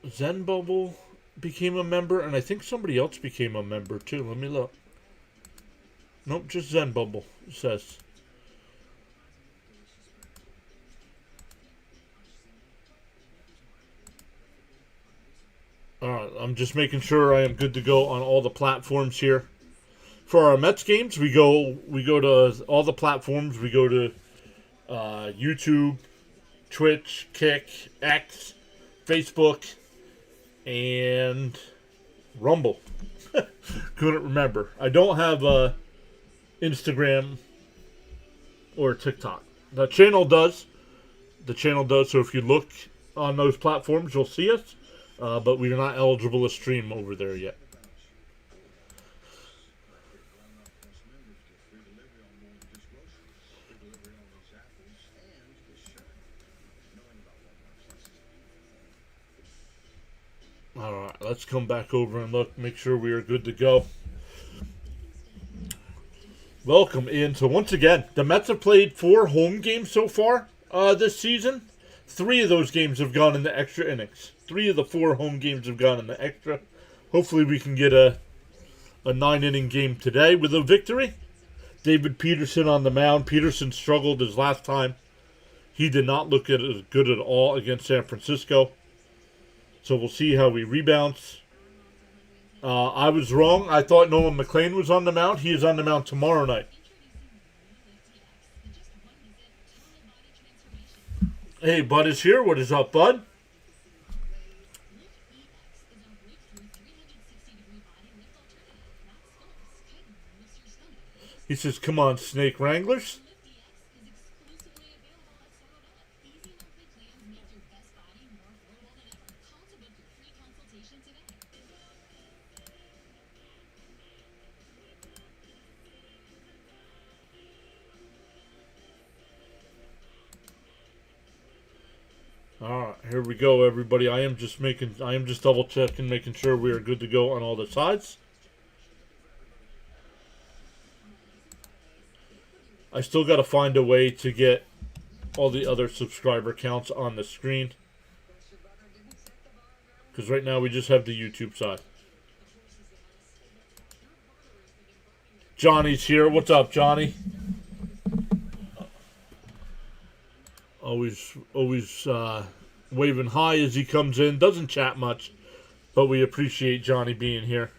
Zen Bubble became a member, and I think somebody else became a member too. Let me look. Nope, just Zen Bubble, it says. Alright, I'm just making sure I am good to go on all the platforms here. For our Mets games, we go to all the platforms. We go to YouTube, Twitch, Kick, X, Facebook, and Rumble. Couldn't remember. I don't have Instagram or TikTok. The channel does. So if you look on those platforms, you'll see us. But we are not eligible to stream over there yet. Alright, let's come back over and look, make sure we are good to go. Welcome in. So once again, the Mets have played 4 home games so far this season. 3 of those games have gone into extra innings. 3 of the 4 home games have gone into extra. Hopefully we can get a 9-inning game today with a victory. David Peterson on the mound. Peterson struggled his last time. He did not look as good at all against San Francisco. So we'll see how he rebounds. I was wrong. I thought Nolan McLean was on the mound. He is on the mound tomorrow night. Hey, Bud is here. What is up, Bud? He says, come on, Snake Wranglers. Alright, here we go, everybody. I am just double checking, making sure we are good to go on all the sides. I still got to find a way to get all the other subscriber counts on the screen. Because right now we just have the YouTube side. Johnny's here. What's up, Johnny? Always waving hi as he comes in. Doesn't chat much, but we appreciate Johnny being here.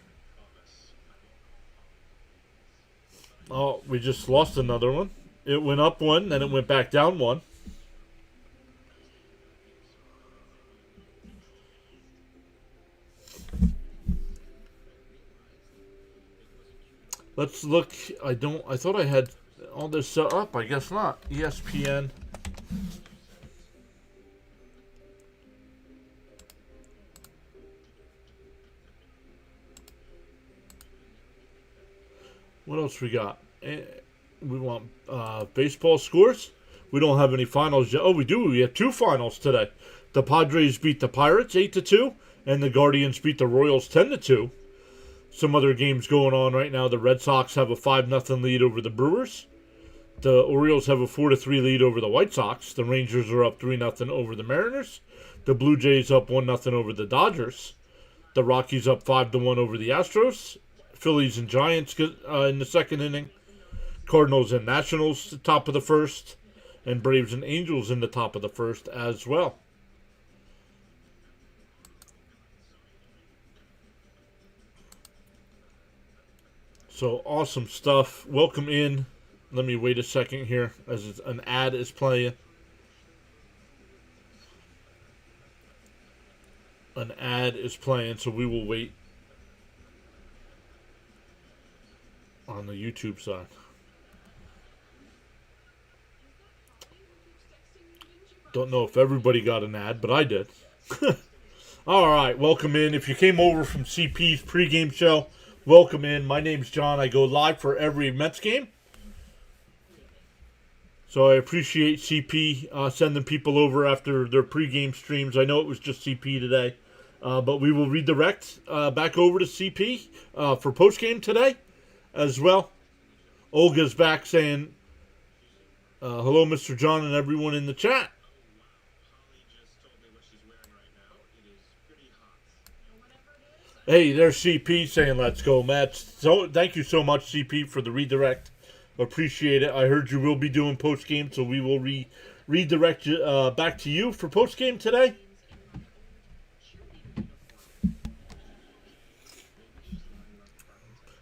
Oh, we just lost another one. It went up 1, then it went back down 1. Let's look. I thought I had all this set up. I guess not. ESPN. What else we got? We want baseball scores. We don't have any finals yet. Oh, we do. We have 2 finals today. The Padres beat the Pirates 8-2, and the Guardians beat the Royals 10-2. Some other games going on right now. The Red Sox have a 5-0 lead over the Brewers. The Orioles have a 4-3 lead over the White Sox. The Rangers are up 3-0 over the Mariners. The Blue Jays up 1-0 over the Dodgers. The Rockies up 5-1 over the Astros. Phillies and Giants in the second inning. Cardinals and Nationals top of the first. And Braves and Angels in the top of the first as well. So awesome stuff. Welcome in. Let me wait a second here as an ad is playing. An ad is playing, so we will wait on the YouTube side. Don't know if everybody got an ad, but I did. All right, welcome in. If you came over from CP's pregame show, welcome in. My name's John. I go live for every Mets game. So I appreciate CP sending people over after their pregame streams. I know it was just CP today. But we will redirect back over to CP for postgame today as well. Olga's back saying, hello, Mr. John, and everyone in the chat. Hey, there's CP saying let's go, Matt. So thank you so much, CP, for the redirect. Appreciate it. I heard you will be doing post game, so we will redirect you back to you for post game today.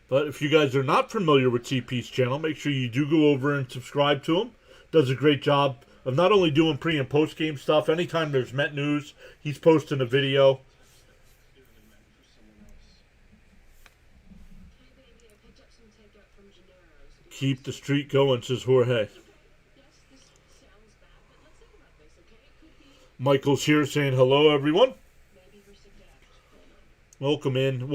But if you guys are not familiar with CP's channel, make sure you do go over and subscribe to him. Does a great job of not only doing pre and post game stuff. Anytime there's Met news, he's posting a video. Keep the streak going, says Jorge. Michael's here saying hello, everyone. Welcome in.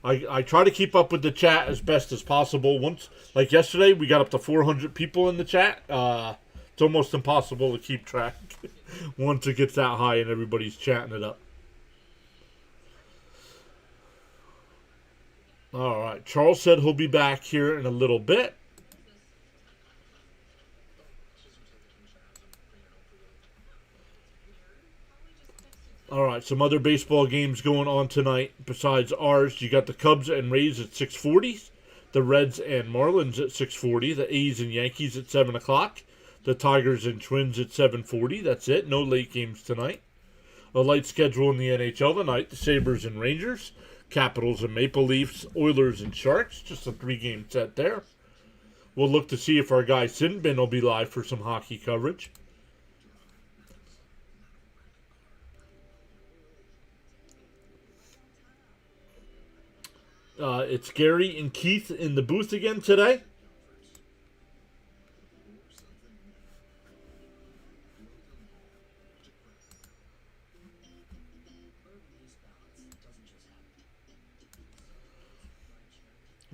I try to keep up with the chat as best as possible. Like yesterday, we got up to 400 people in the chat. It's almost impossible to keep track once it gets that high and everybody's chatting it up. All right. Charles said he'll be back here in a little bit. All right, some other baseball games going on tonight besides ours. You got the Cubs and Rays at 6:40, the Reds and Marlins at 6:40, the A's and Yankees at 7 o'clock, the Tigers and Twins at 7:40. That's it. No late games tonight. A light schedule in the NHL tonight. The Sabres and Rangers, Capitals and Maple Leafs, Oilers and Sharks. Just a 3-game set there. We'll look to see if our guy Sinbin will be live for some hockey coverage. It's Gary and Keith in the booth again today.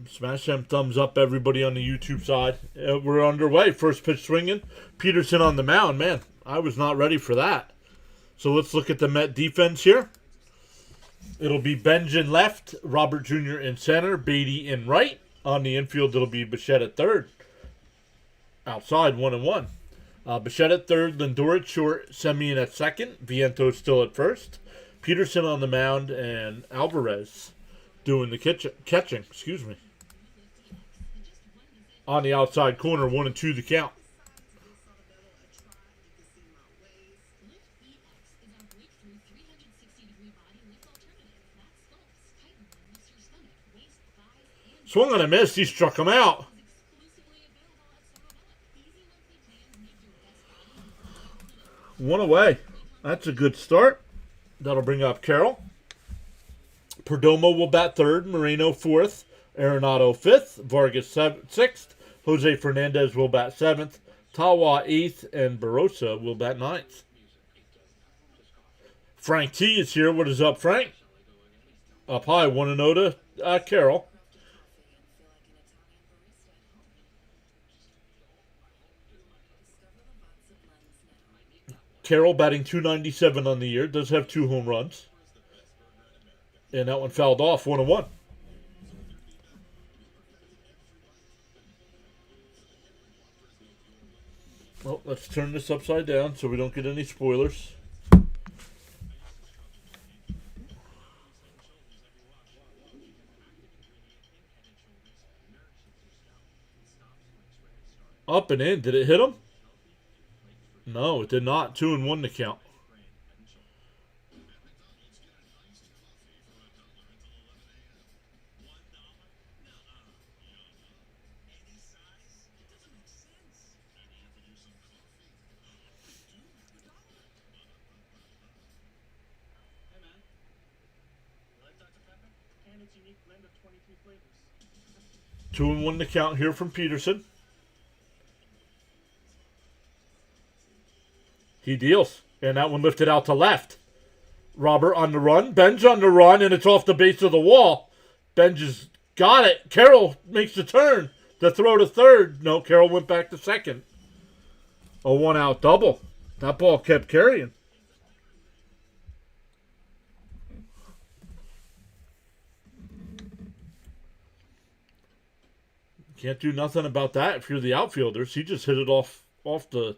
Smash them thumbs up, everybody on the YouTube side. We're underway. First pitch swinging. Peterson on the mound. Man, I was not ready for that. So let's look at the Met defense here. It'll be Benj in left, Robert Jr. in center, Beatty in right. On the infield, it'll be Bichette at third. Outside, 1-1. Bichette at third, Lindor at short, Semien at second, Vientos still at first, Peterson on the mound, and Alvarez doing the catching. Excuse me. On the outside corner, 1-2 the count. Swung on a miss. He struck him out. One away. That's a good start. That'll bring up Carroll. Perdomo will bat third. Moreno fourth. Arenado fifth. Vargas sixth. Jose Fernandez will bat seventh. Tawa eighth. And Barossa will bat ninth. Frank T is here. What is up, Frank? Up high. 1-0 to Carroll. Carroll batting .297 on the year. Does have 2 home runs. And that one fouled off. 1-1. Well, let's turn this upside down so we don't get any spoilers. Up and in. Did it hit him? No, it did not. 2-1 to count. Two and one to count here from Peterson. He deals. And that one lifted out to left. Robert on the run. Benj on the run, and it's off the base of the wall. Benj has got it. Carroll makes the turn. The throw to third. No, Carroll went back to second. A one-out double. That ball kept carrying. Can't do nothing about that if you're the outfielders. He just hit it off the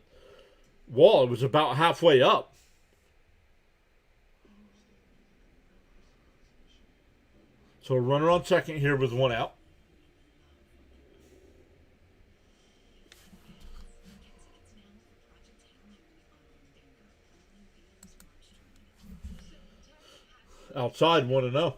wall. It was about halfway up. So a runner on second here with one out. Outside, 1-0.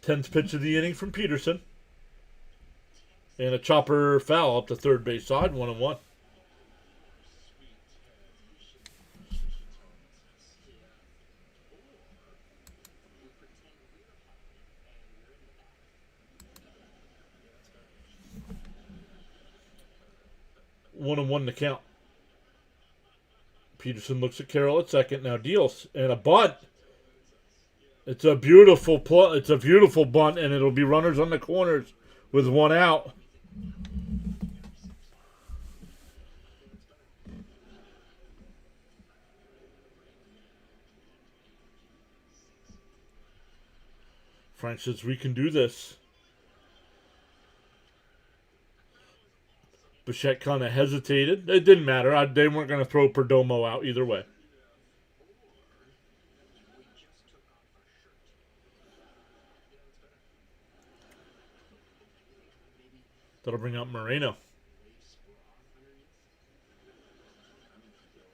Tenth pitch of the inning from Peterson. And a chopper foul up the third base side, 1-1. One and one to count. Peterson looks at Carroll at second, now deals. And a bunt. It's a beautiful it's a beautiful bunt, and it'll be runners on the corners with one out. Frank says we can do this. Bichette kind of hesitated. It didn't matter. They weren't going to throw Perdomo out either way. That'll bring up Moreno.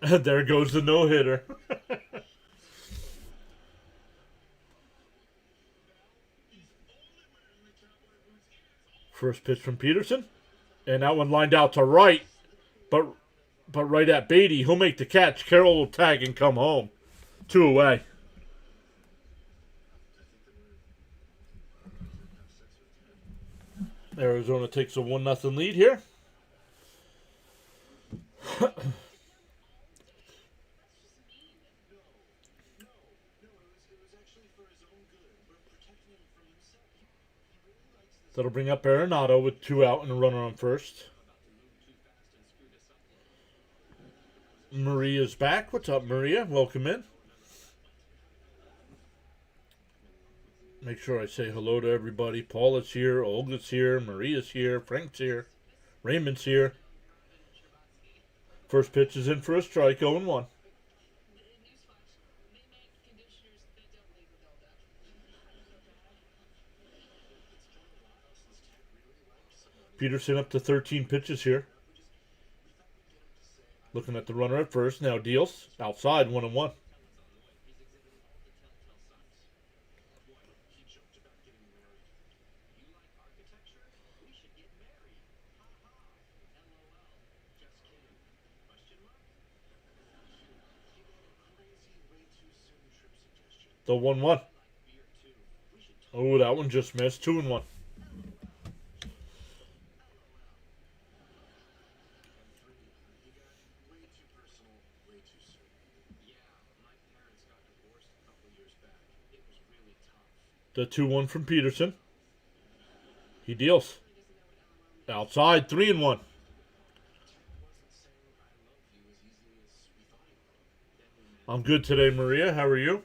There goes the no-hitter. First pitch from Peterson. And that one lined out to right. But right at Beatty. He'll make the catch. Carroll will tag and come home. 2 away. Arizona takes a 1-0 lead here. That'll bring up Arenado with 2 out and a runner on first. Maria's back. What's up, Maria? Welcome in. Make sure I say hello to everybody. Paula's here, Olga's here, Maria's here, Frank's here, Raymond's here. First pitch is in for a strike, 0-1. Peterson up to 13 pitches here. Looking at the runner at first, now deals. Outside, 1-1. The 1-1. Oh, that one just missed. 2-1. The 2-1 from Peterson. He deals. Outside, 3-1. I'm good today, Maria. How are you?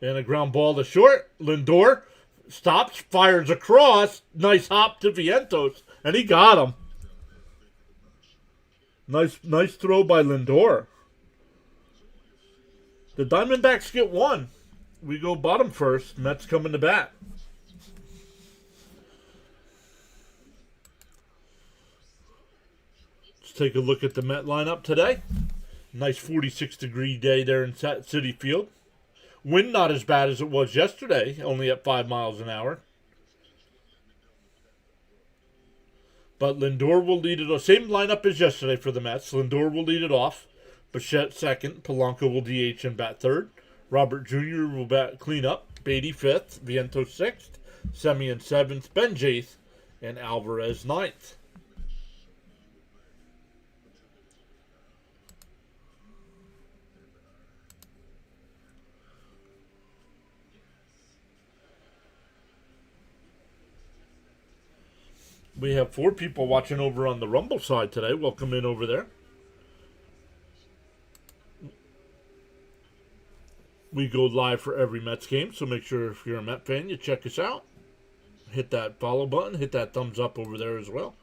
And a ground ball to short. Lindor stops, fires across. Nice hop to Vientos. And he got him. Nice throw by Lindor. The Diamondbacks get one. We go bottom first. Mets coming to bat. Let's take a look at the Met lineup today. Nice 46-degree day there in Citi Field. Wind not as bad as it was yesterday, only at 5 miles an hour. But Lindor will lead it off. Same lineup as yesterday for the Mets. Lindor will lead it off. Bichette second. Polanco will DH and bat third. Robert Jr. will bat clean up. Beatty fifth. Vientos sixth. Semien seventh. Benj eighth. And Alvarez ninth. We have 4 people watching over on the Rumble side today. Welcome in over there. We go live for every Mets game, so make sure if you're a Met fan, you check us out. Hit that follow button, hit that thumbs up over there as well.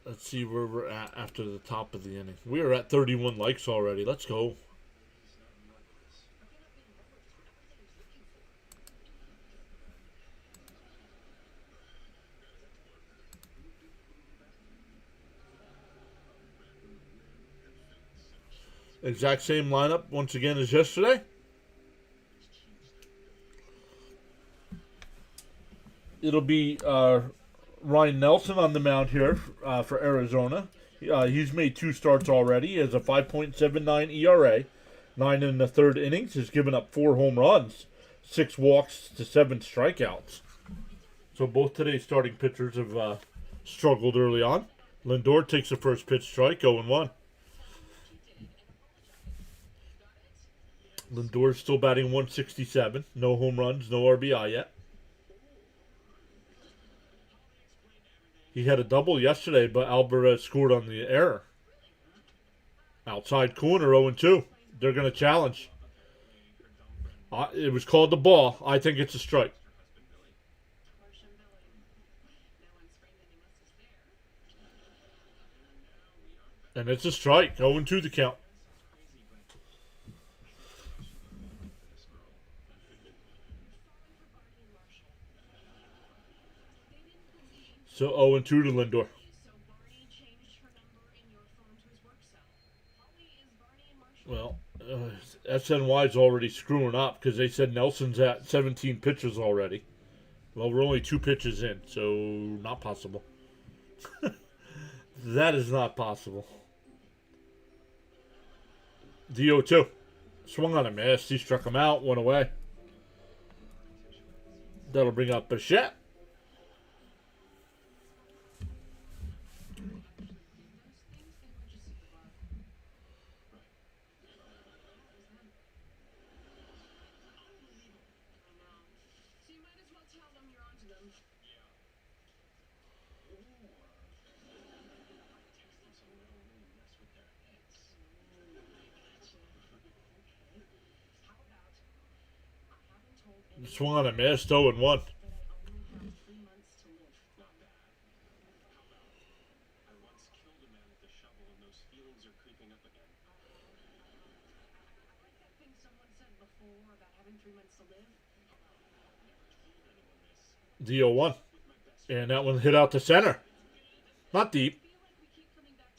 Let's see where we're at after the top of the inning. We are at 31 likes already. Let's go. Exact same lineup once again as yesterday. It'll be Ryan Nelson on the mound here for Arizona. He's made 2 starts already. He has a 5.79 ERA, 9 in the 3rd innings. He's given up 4 home runs, 6 walks to 7 strikeouts. So both today's starting pitchers have struggled early on. Lindor takes the first pitch strike, 0-1. Lindor's still batting 167. No home runs, no RBI yet. He had a double yesterday, but Alvarez scored on the error. Outside corner, 0-2. They're going to challenge. It was called the ball. I think it's a strike. And it's a strike. 0-2 the count. So 0-2 to Lindor. Well, SNY's already screwing up because they said Nelson's at 17 pitches already. Well, we're only 2 pitches in, so not possible. That is not possible. DO2. Swung on a miss. He struck him out, went away. That'll bring up Bichette. Swung on a miss, 0-1. DO1. And that one hit out to center. Not deep.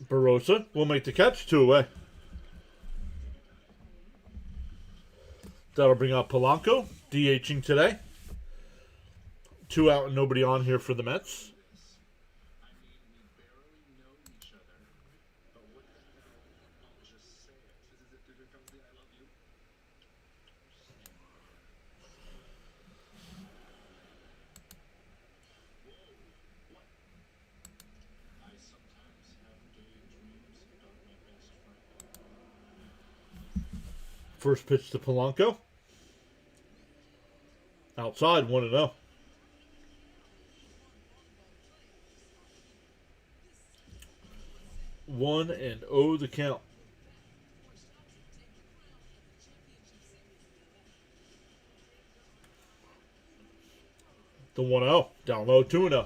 Barossa will make the catch, 2 away. That'll bring up Polanco, DHing today. 2 out and nobody on here for the Mets. First pitch to Polanco. Outside, 1-0. One and 0 the count. The 1-0. Down low, 2-0.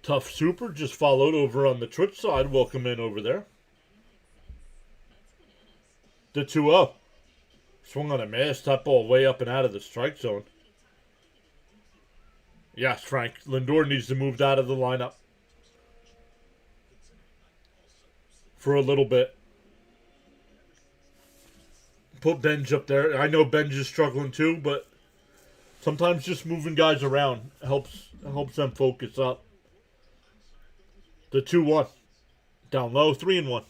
Tough Super just followed over on the Twitch side. Welcome in over there. The 2-0. Swung on a miss. That ball way up and out of the strike zone. Yes, Frank. Lindor needs to move out of the lineup for a little bit. Put Benj up there. I know Benj is struggling too, but sometimes just moving guys around helps them focus up. The 2-1. Down low, 3-1.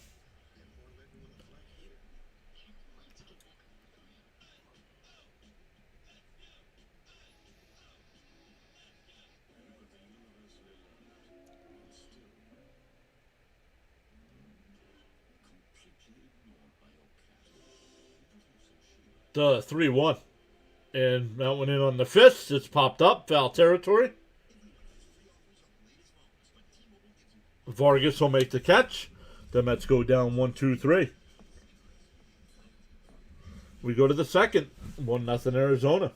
The 3-1. And that went in on the fist. It's popped up. Foul territory. Vargas will make the catch. The Mets go down 1-2-3. We go to the second. 1-0 Arizona.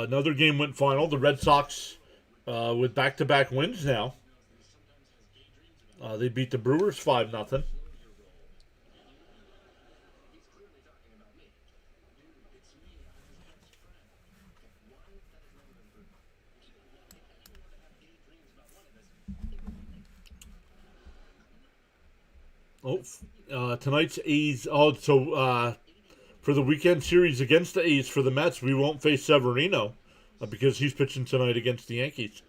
Another game went final. The Red Sox with back-to-back wins now. They beat the Brewers 5-0. Tonight's A's. For the weekend series against the A's for the Mets, we won't face Severino because he's pitching tonight against the Yankees.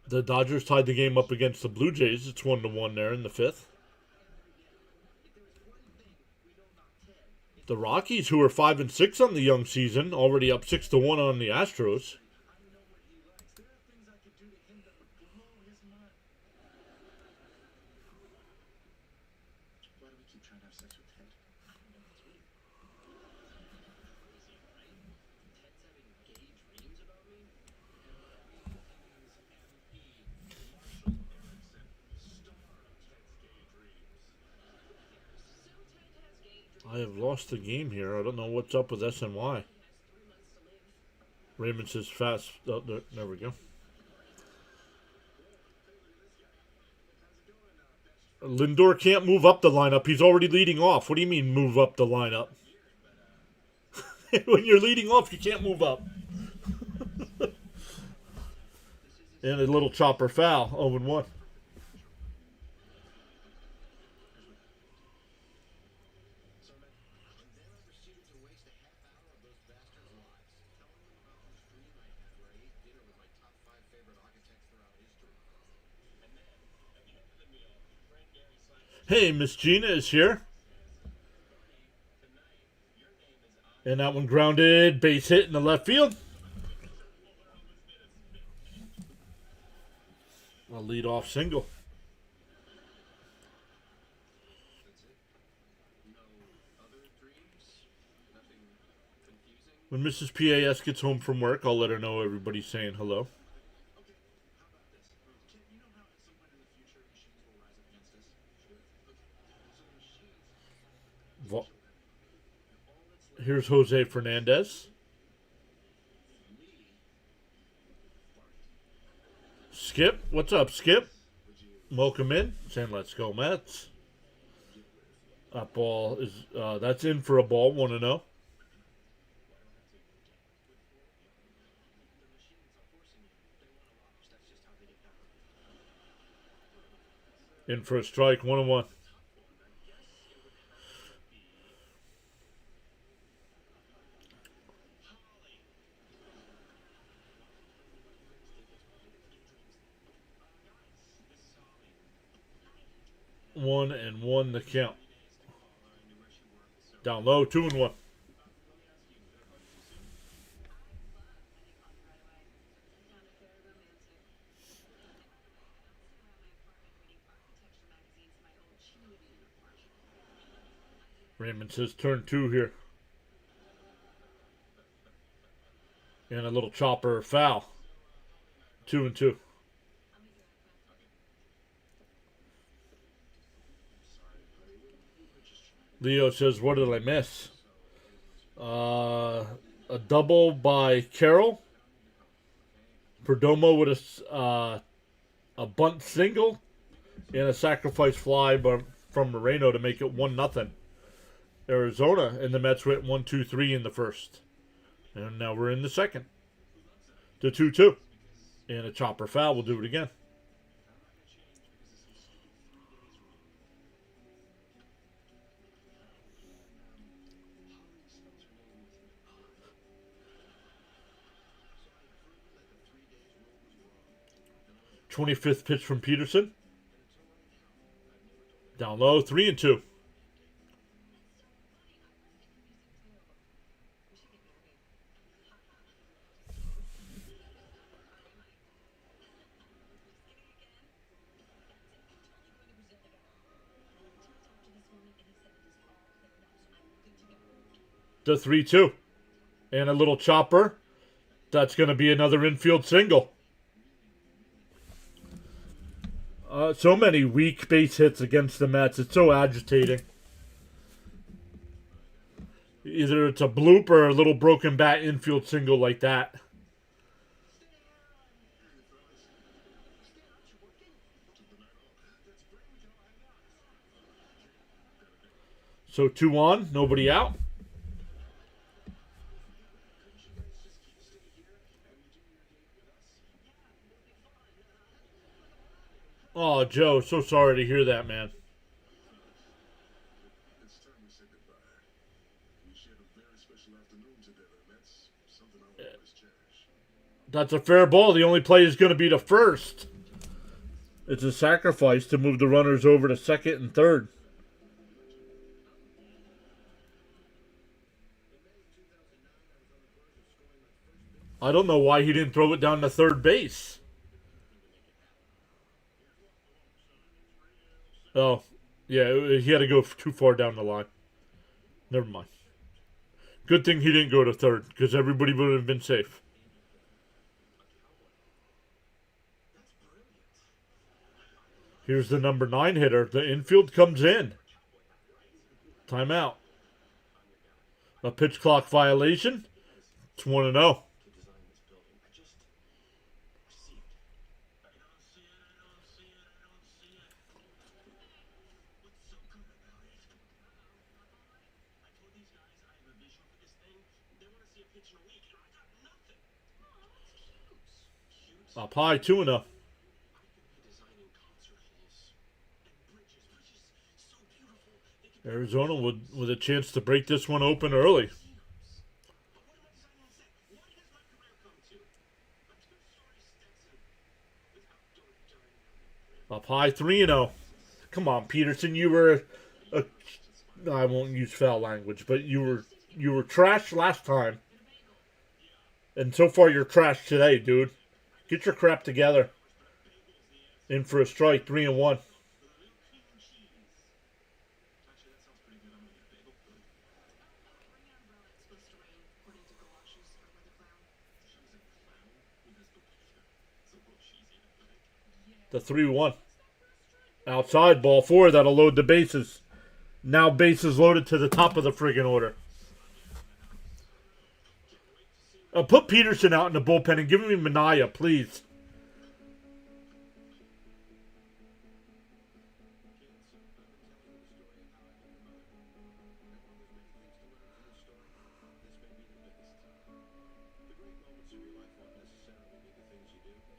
The Dodgers tied the game up against the Blue Jays. It's 1-1 there in the fifth. The Rockies, who are 5-6 on the young season, already up 6-1 on the Astros. I have lost the game here. I don't know what's up with SNY. Raymond says fast. Oh, there we go. Lindor can't move up the lineup. He's already leading off. What do you mean move up the lineup? When you're leading off, you can't move up. And a little chopper foul. 0-1. Hey, Miss Gina is here. And that one grounded, base hit in the left field. A leadoff single. When Mrs. PAS gets home from work, I'll let her know everybody's saying hello. Here's Jose Fernandez. Skip, what's up, Skip? Welcome in. Saying let's go Mets. That ball is that's in for a ball. 1-0. In for a strike. 1-1. One and one the count. Down low, 2-1. Raymond says turn 2 here. And a little chopper foul. 2-2. Leo says, what did I miss? A double by Carroll. Perdomo with a bunt single and a sacrifice fly from Moreno to make it 1-0. Arizona, and the Mets went 1-2-3 in the first. And now we're in the second. To 2-2. And a chopper foul. We'll do it again. 25th pitch from Peterson. Down low, 3-2. The 3-2. And a little chopper. That's going to be another infield single. So many weak base hits against the Mets. It's so agitating. Either it's a bloop or a little broken bat infield single like that. So 2-1, nobody out. Oh, Joe, so sorry to hear that, man. That's a fair ball. The only play is going to be the first. It's a sacrifice to move the runners over to second and third. I don't know why he didn't throw it down to third base. Oh, yeah, he had to go too far down the line. Never mind. Good thing he didn't go to third, because everybody would have been safe. Here's the number 9 hitter. The infield comes in. Timeout. A pitch clock violation. It's 1-0. Up high, 2-0. Arizona with a chance to break this one open early. Up high, 3-0. Come on, Peterson, you were I won't use foul language, but you were trash last time. And so far you're trash today, dude. Get your crap together. In for a strike, 3-1. The 3-1. Outside, ball 4. That'll load the bases. Now bases loaded to the top of the friggin' order. Put Peterson out in the bullpen and give me Minaya, please.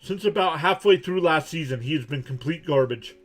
Since about halfway through last season, he has been complete garbage.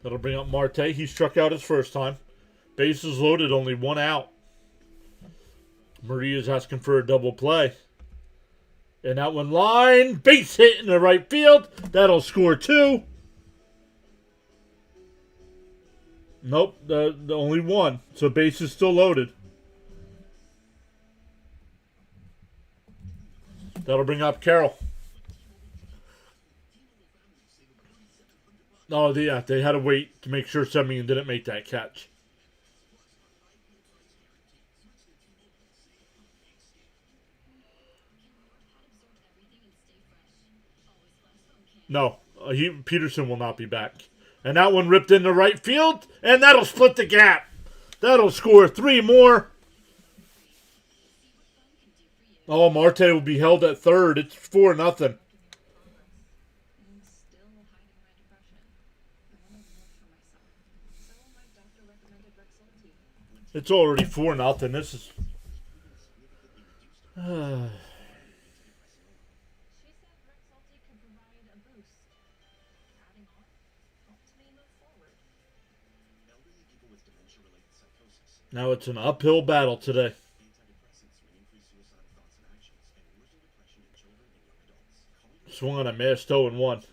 That'll bring up Marte. He struck out his first time. Bases loaded, only 1 out. Maria's asking for a double play. And that one line. Base hit in the right field. That'll score 2. Nope, the only 1. So base is still loaded. That'll bring up Carroll. Oh, yeah, they had to wait to make sure Semien didn't make that catch. No, Peterson will not be back. And that one ripped into right field, and that'll split the gap. That'll score 3 more. Oh, Marte will be held at third. It's 4-0. It's already 4-0. This is. Now it's an uphill battle today. Swung on a missed 0-1.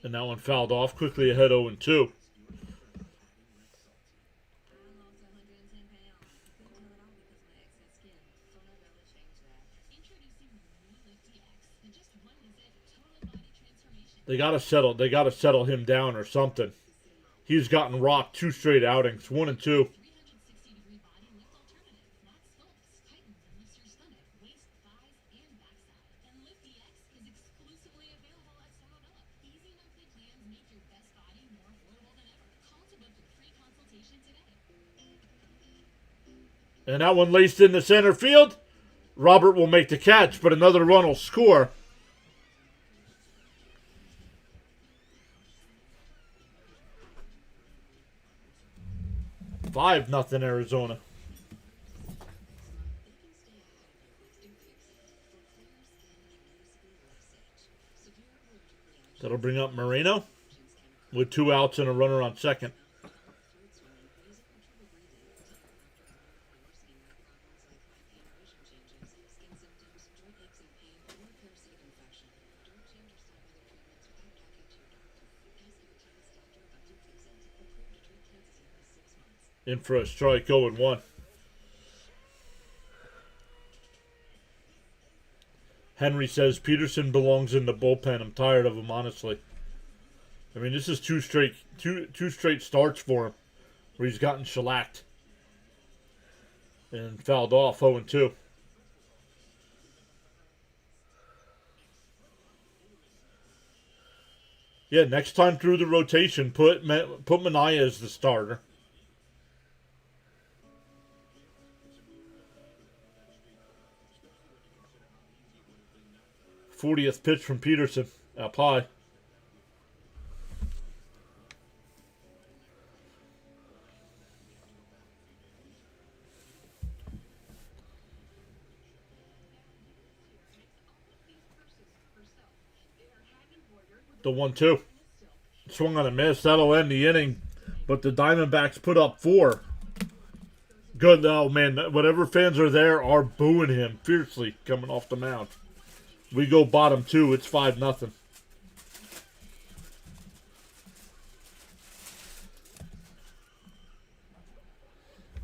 And that one fouled off quickly ahead 0-2. They gotta settle him down or something. He's gotten rocked 2 straight outings, 1 and 2. And that one laced into center field. Robert will make the catch, but another run will score. 5-0 Arizona. That'll bring up Moreno with 2 outs and a runner on second. In for a strike, 0-1. Henry says Peterson belongs in the bullpen. I'm tired of him, honestly. I mean, this is two straight starts for him where he's gotten shellacked and fouled off 0-2. Yeah, next time through the rotation, put Manaea as the starter. '40th pitch from Peterson. Up high. The 1-2. Swung on a miss. That'll end the inning. But the Diamondbacks put up 4. Good. Oh, man. Whatever fans are there are booing him fiercely coming off the mound. We go bottom 2. It's 5-0.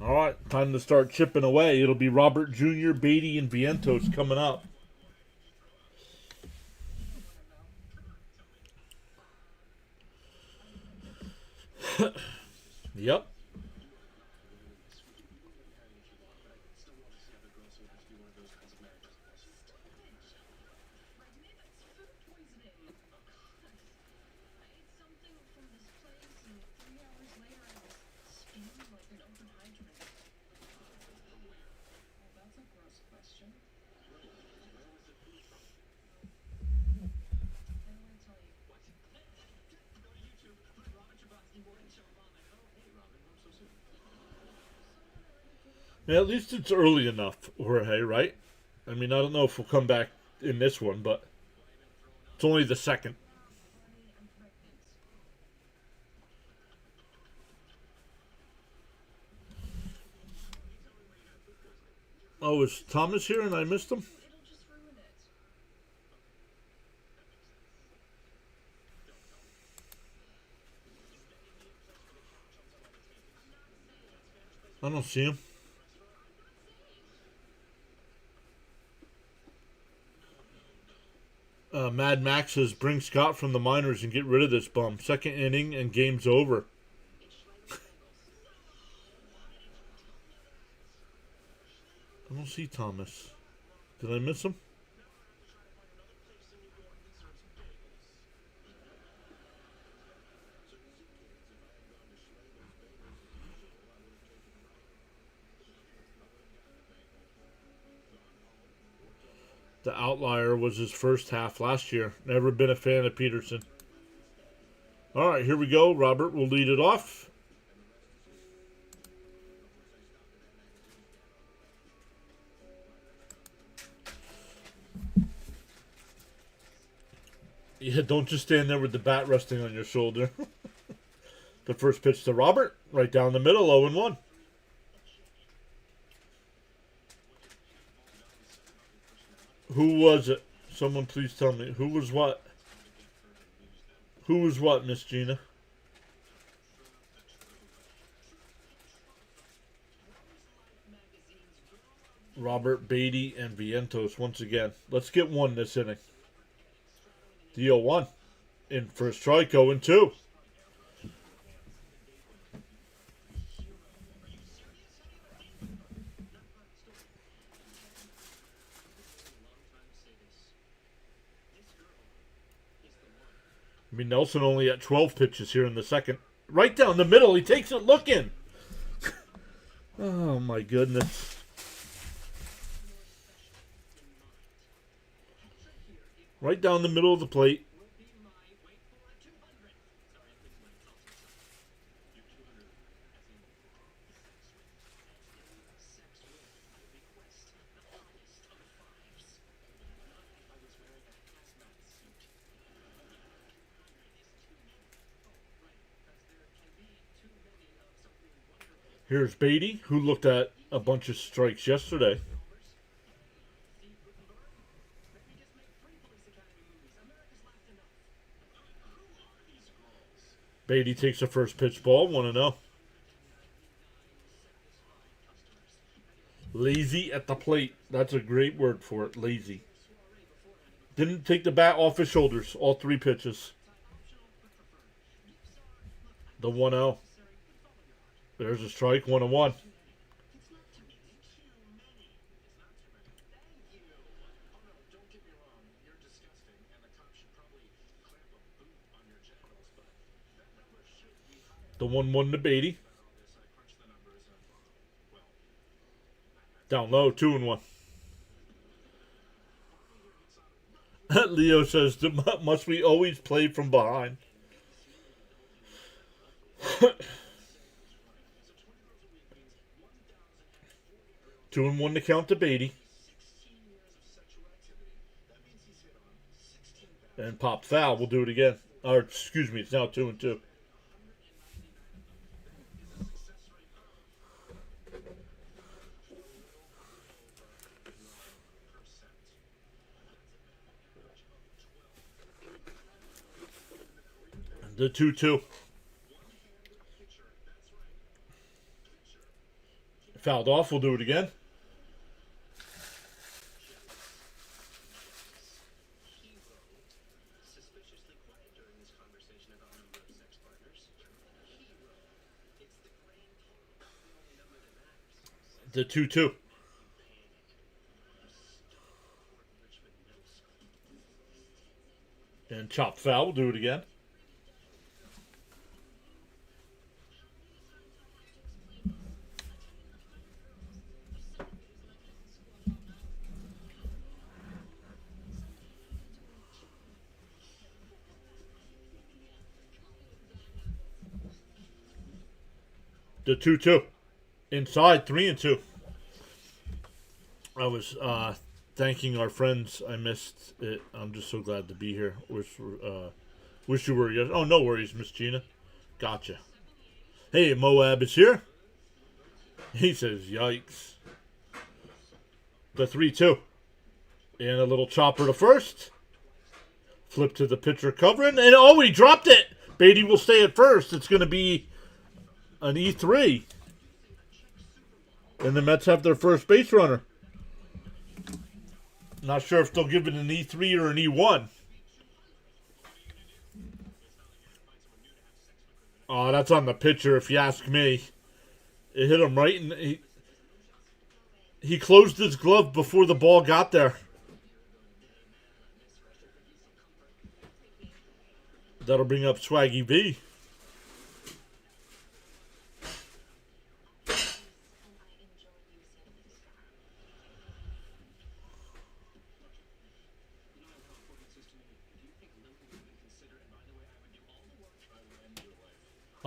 All right. Time to start chipping away. It'll be Robert Jr., Beatty, and Vientos coming up. Yep. Yeah, at least it's early enough, Jorge, right? I mean, I don't know if we'll come back in this one, but it's only the second. Oh, is Thomas here and I missed him? I don't see him. Mad Max says, bring Scott from the minors and get rid of this bum. Second inning and game's over. I don't see Thomas. Did I miss him? The outlier was his first half last year. Never been a fan of Peterson. All right, here we go. Robert will lead it off. Yeah, don't just stand there with the bat resting on your shoulder. The first pitch to Robert, right down the middle, 0-1. Who was it? Someone please tell me. Who was what? Who was what, Miss Gina? Robert, Beatty, and Vientos once again. Let's get one this inning. The 0-1. In for a strike, 0-2. I mean, Nelson only at 12 pitches here in the second. Right down the middle. He takes it looking. Oh, my goodness. Right down the middle of the plate. Here's Beatty, who looked at a bunch of strikes yesterday. Beatty takes the first pitch ball, 1-0. Lazy at the plate. That's a great word for it, lazy. Didn't take the bat off his shoulders, all 3 pitches. The 1-0. There's a strike, 1-1. The 1-1 to Beatty. Down low, 2-1. Leo says, must we always play from behind? 2-1 to count to Beatty. And pop foul. We'll do it again. Or, excuse me, it's now 2-2. The 2-2. Fouled off. We'll do it again. The 2-2. And chop foul. We'll do it again. The 2-2. Inside, 3-2. I was thanking our friends. I missed it. I'm just so glad to be here. Wish you were. Oh, no worries, Miss Gina. Gotcha. Hey, Moab is here. He says, yikes. The 3-2. And a little chopper to first. Flip to the pitcher covering. And, oh, he dropped it. Beatty will stay at first. It's going to be an E3. And the Mets have their first base runner. Not sure if they'll give it an E3 or an E1. Oh, that's on the pitcher, if you ask me. It hit him right, and he closed his glove before the ball got there. That'll bring up Swaggy V.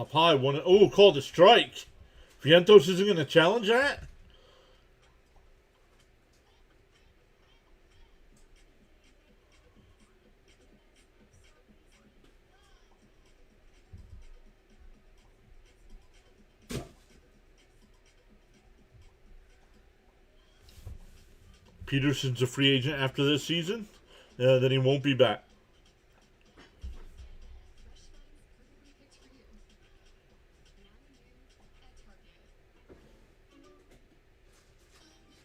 Up high, one. Oh, called a strike. Vientos isn't going to challenge that? Peterson's a free agent after this season. Then he won't be back.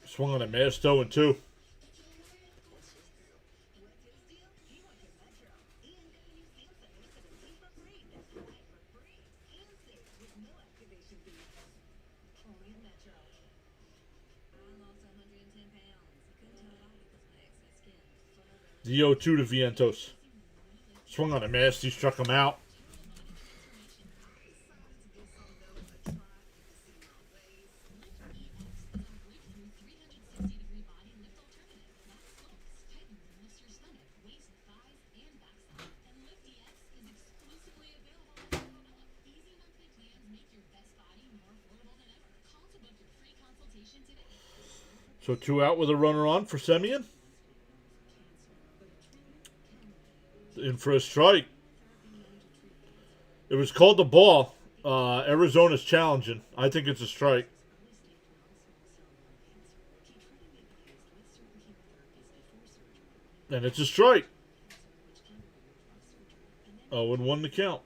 Swung on a miss, 0-2. The 0-2 to Vientos. Swung on a miss, he struck him out. So 2 out with a runner on for Semien. In for a strike. It was called the ball. Arizona's challenging. I think it's a strike. And it's a strike. 0-1 to count.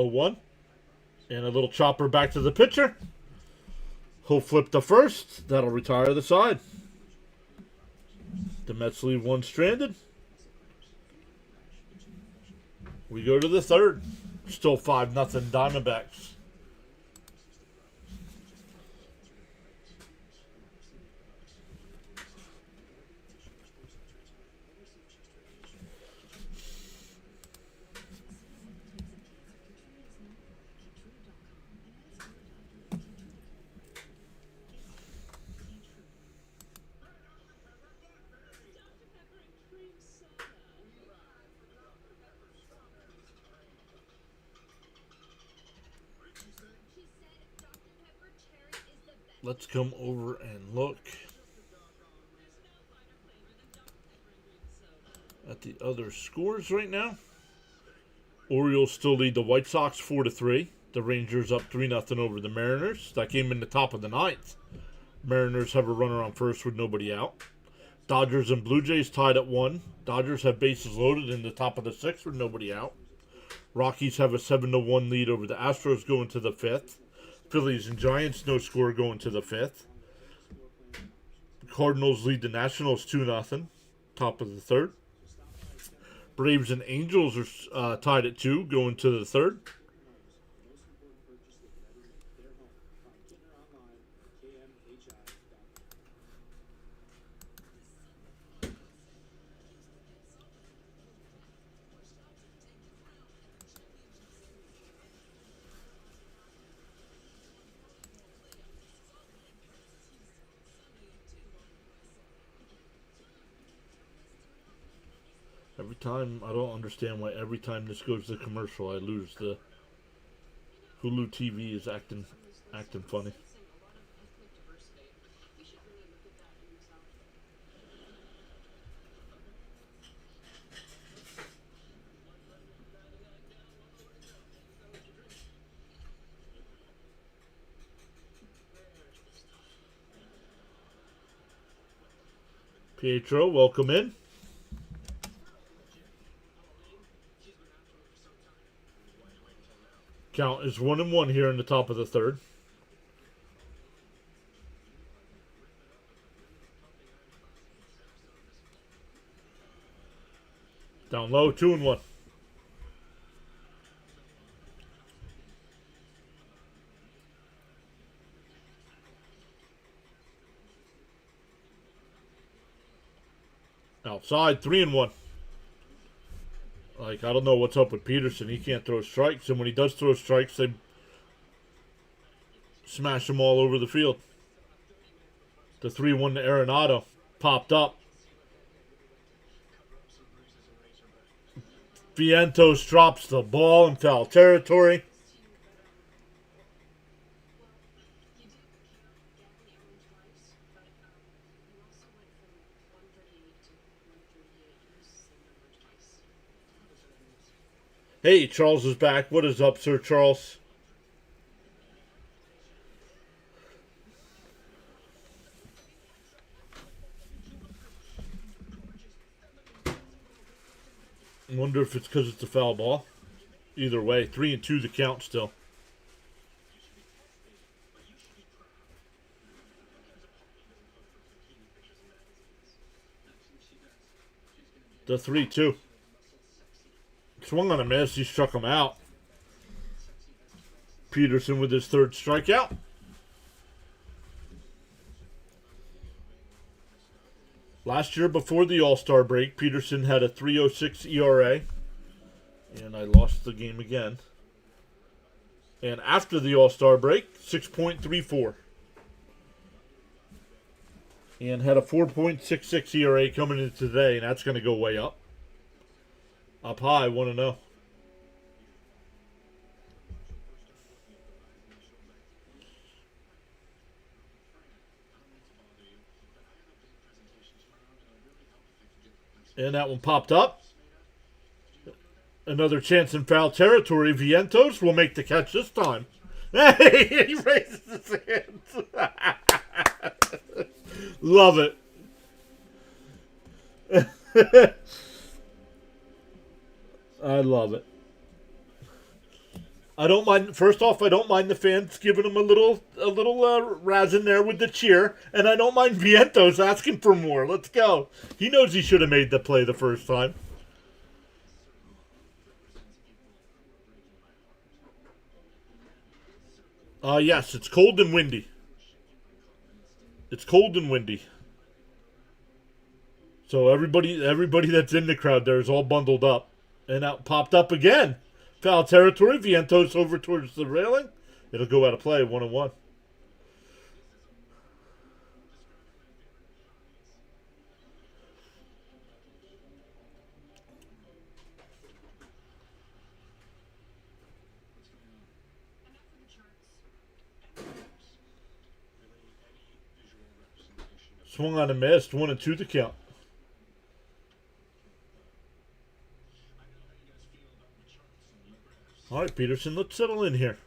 One. And a little chopper back to the pitcher. He'll flip the first. That'll retire the side. The Mets leave one stranded. We go to the third. Still 5-0 Diamondbacks. Let's come over and look at the other scores right now. Orioles still lead the White Sox 4-3. The Rangers up 3-0 over the Mariners. That came in the top of the ninth. Mariners have a runner on first with nobody out. Dodgers and Blue Jays tied at 1. Dodgers have bases loaded in the top of the sixth with nobody out. Rockies have a 7-1 lead over the Astros going to the fifth. Phillies and Giants, no score going to the fifth. The Cardinals lead the Nationals 2-0, top of the third. Braves and Angels are tied at 2, going to the third. Every time, I don't understand why every time this goes to commercial, I lose. The Hulu TV is acting funny. Pietro, welcome in. Count is 1-1 here in the top of the third. Down low, 2-1. Outside, 3-1. Like, I don't know what's up with Peterson. He can't throw strikes, and when he does throw strikes, they Smash them all over the field. The 3-1 to Arenado. Popped up. Vientos drops the ball in foul territory. Hey, Charles is back. What is up, Sir Charles? I wonder if it's because it's a foul ball. Either way, 3-2 the count still. The 3-2. Swung on a miss. He struck him out. Peterson with his third strikeout. Last year before the All-Star break, Peterson had a 3.06 ERA. And I lost the game again. And after the All-Star break, 6.34. And had a 4.66 ERA coming into today, and that's going to go way up. Up high, 1-0. And that one popped up. Another chance in foul territory. Vientos will make the catch this time. Hey, he raises his hands. Love it. I love it. I don't mind. First off, I don't mind the fans giving him a little razz in there with the cheer, and I don't mind Vientos asking for more. Let's go. He knows he should have made the play the first time. Yes, it's cold and windy. It's cold and windy. So everybody that's in the crowd there is all bundled up. And out popped up again. Foul territory. Vientos over towards the railing. It'll go out of play, 1-1. Swung on a miss, 1-2 the count. All right, Peterson, let's settle in here.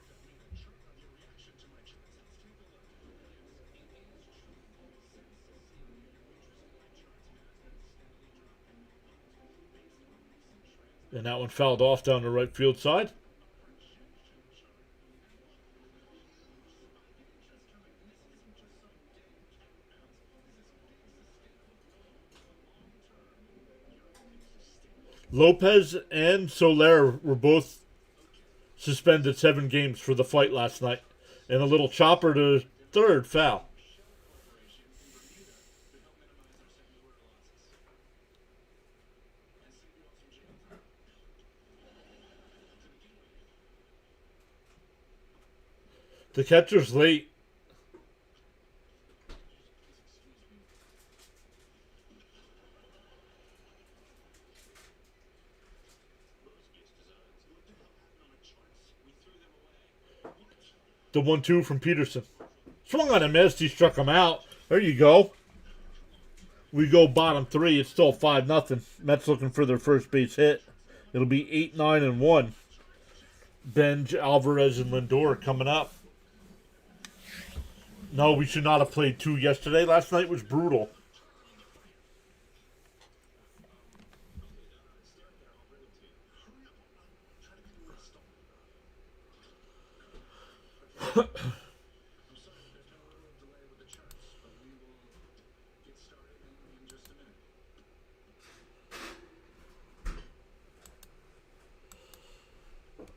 And that one fouled off down the right field side. Lopez and Soler were both suspended 7 games for the fight last night. And a little chopper to third, foul. The catcher's late. The 1-2 from Peterson. Swung on a miss. He struck him out. There you go. We go bottom 3. It's still 5-0. Mets looking for their first base hit. It'll be 8-9-1. Benj, Alvarez, and Lindor coming up. No, we should not have played 2 yesterday. Last night was brutal.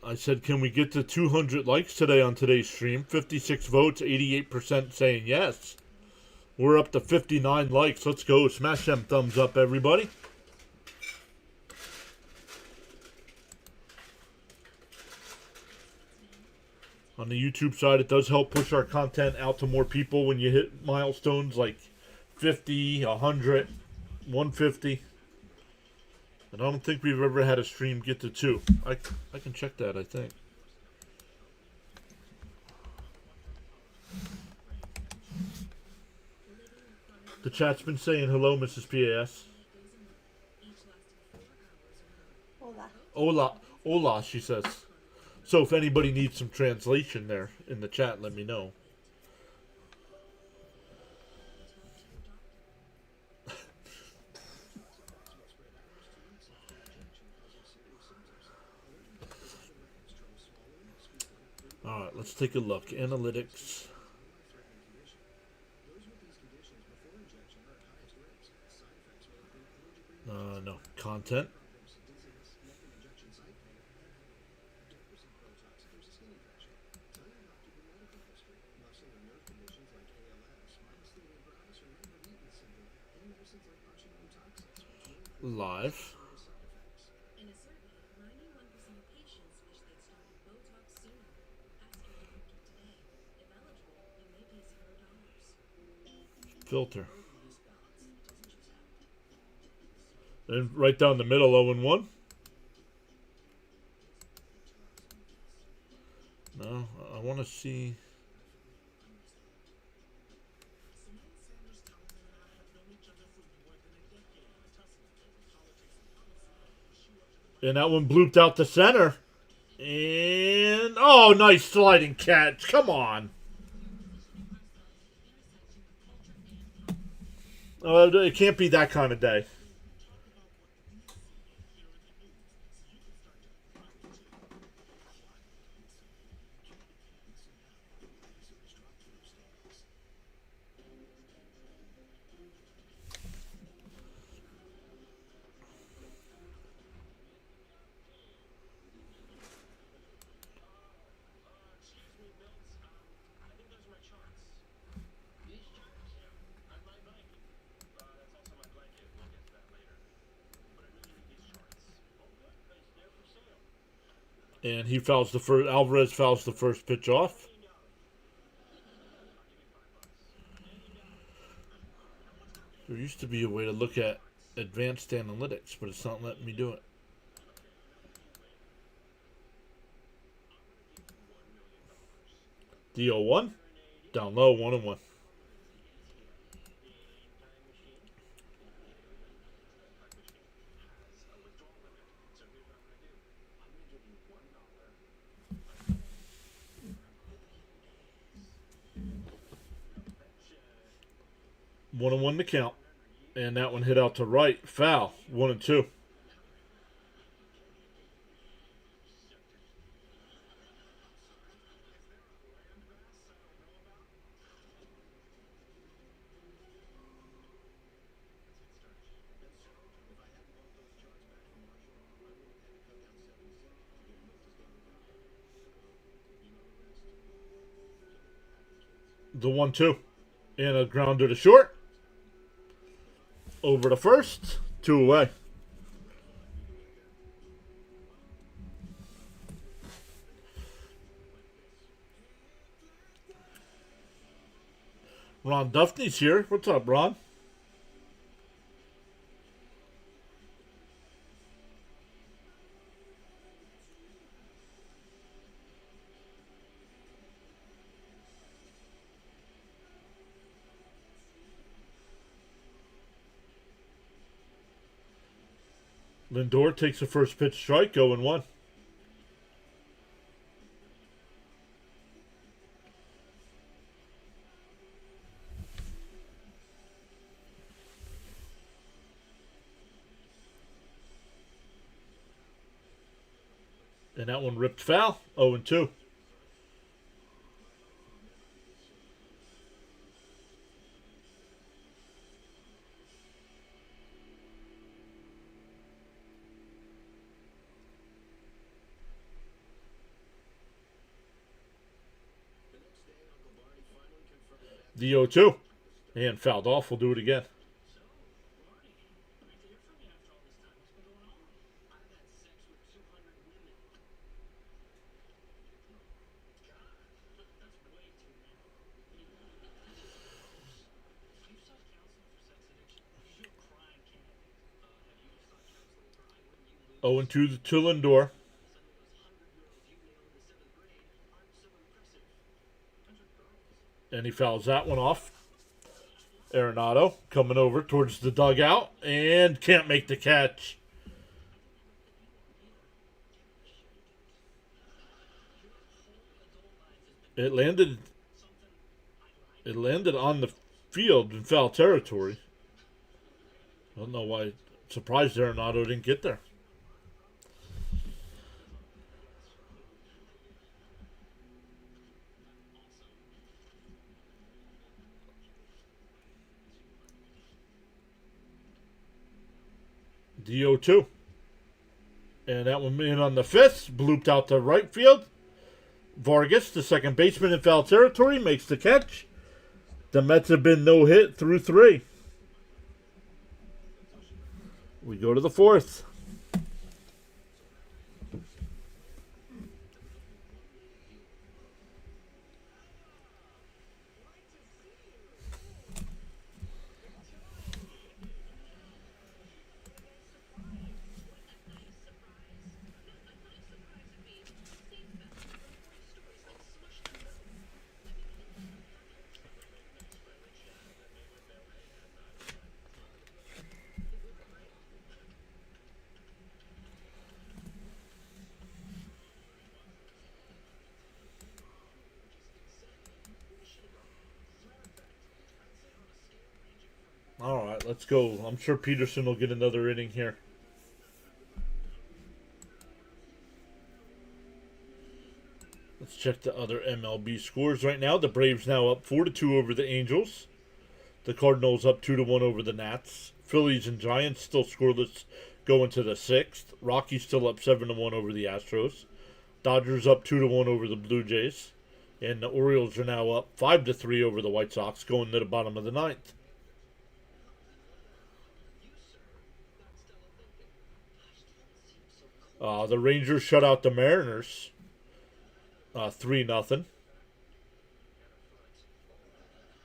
I said, can we get to 200 likes today on today's stream? 56 votes, 88% saying yes. We're up to 59 likes. Let's go. Smash them thumbs up, everybody. On the YouTube side, it does help push our content out to more people when you hit milestones like 50, 100, 150. And I don't think we've ever had a stream get to 2. I can check that, I think. The chat's been saying hello, Mrs. PAS. Hola. Hola. Hola, she says. So if anybody needs some translation there in the chat, let me know. Alright, let's take a look. Analytics. No. Content. Live. Filter. And right down the middle, 0-1. No, I want to see. And that one blooped out to center. And, oh, nice sliding catch. Come on. It can't be that kind of day. And he fouls the first. Alvarez fouls the first pitch off. There used to be a way to look at advanced analytics, but it's not letting me do it. The 0-1. Down low, 1-1. One and one to count. And that one hit out to right. Foul. 1-2. The 1-2. And a grounder to short. Over to first. 2 away. Ron Duffney's here. What's up, Ron? Lindor takes the first pitch strike, 0-1. And that one ripped foul, 0-2. The 0-2. And fouled off. We'll do it again. 0-2 to Lindor. And he fouls that one off. Arenado coming over towards the dugout and can't make the catch. It landed on the field in foul territory. I don't know why. Surprised Arenado didn't get there. DO2. And that one in on the fifth. Blooped out to right field. Vargas, the second baseman in foul territory, makes the catch. The Mets have been no hit through 3. We go to the 4th. All right, let's go. I'm sure Peterson will get another inning here. Let's check the other MLB scores right now. The Braves now up 4-2 over the Angels. The Cardinals up 2-1 over the Nats. Phillies and Giants still scoreless going to the 6th. Rockies still up 7-1 over the Astros. Dodgers up 2-1 over the Blue Jays. And the Orioles are now up 5-3 over the White Sox going to the bottom of the 9th. The Rangers shut out the Mariners 3-0.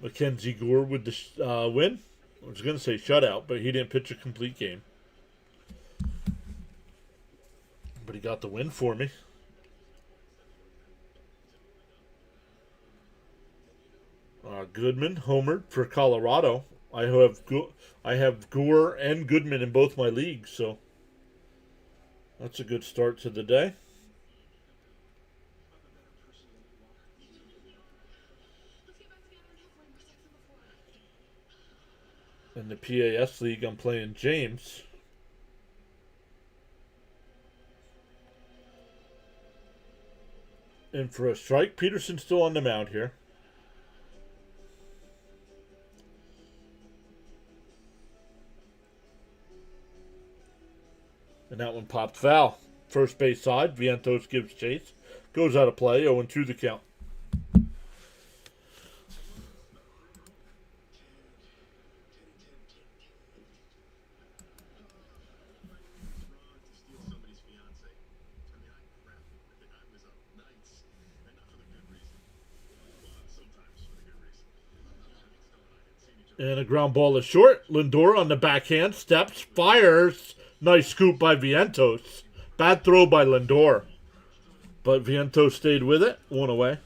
Mackenzie Gore with the win. I was going to say shutout, but he didn't pitch a complete game. But he got the win for me. Goodman homered for Colorado. I have Gore and Goodman in both my leagues, so that's a good start to the day. In the PAS league, I'm playing James. And for a strike, Peterson's still on the mound here. And that one popped foul. First base side, Vientos gives chase. Goes out of play, 0-2 the count. And a ground ball is short. Lindor on the backhand, steps, fires. Nice scoop by Vientos. Bad throw by Lindor. But Vientos stayed with it. 1 away.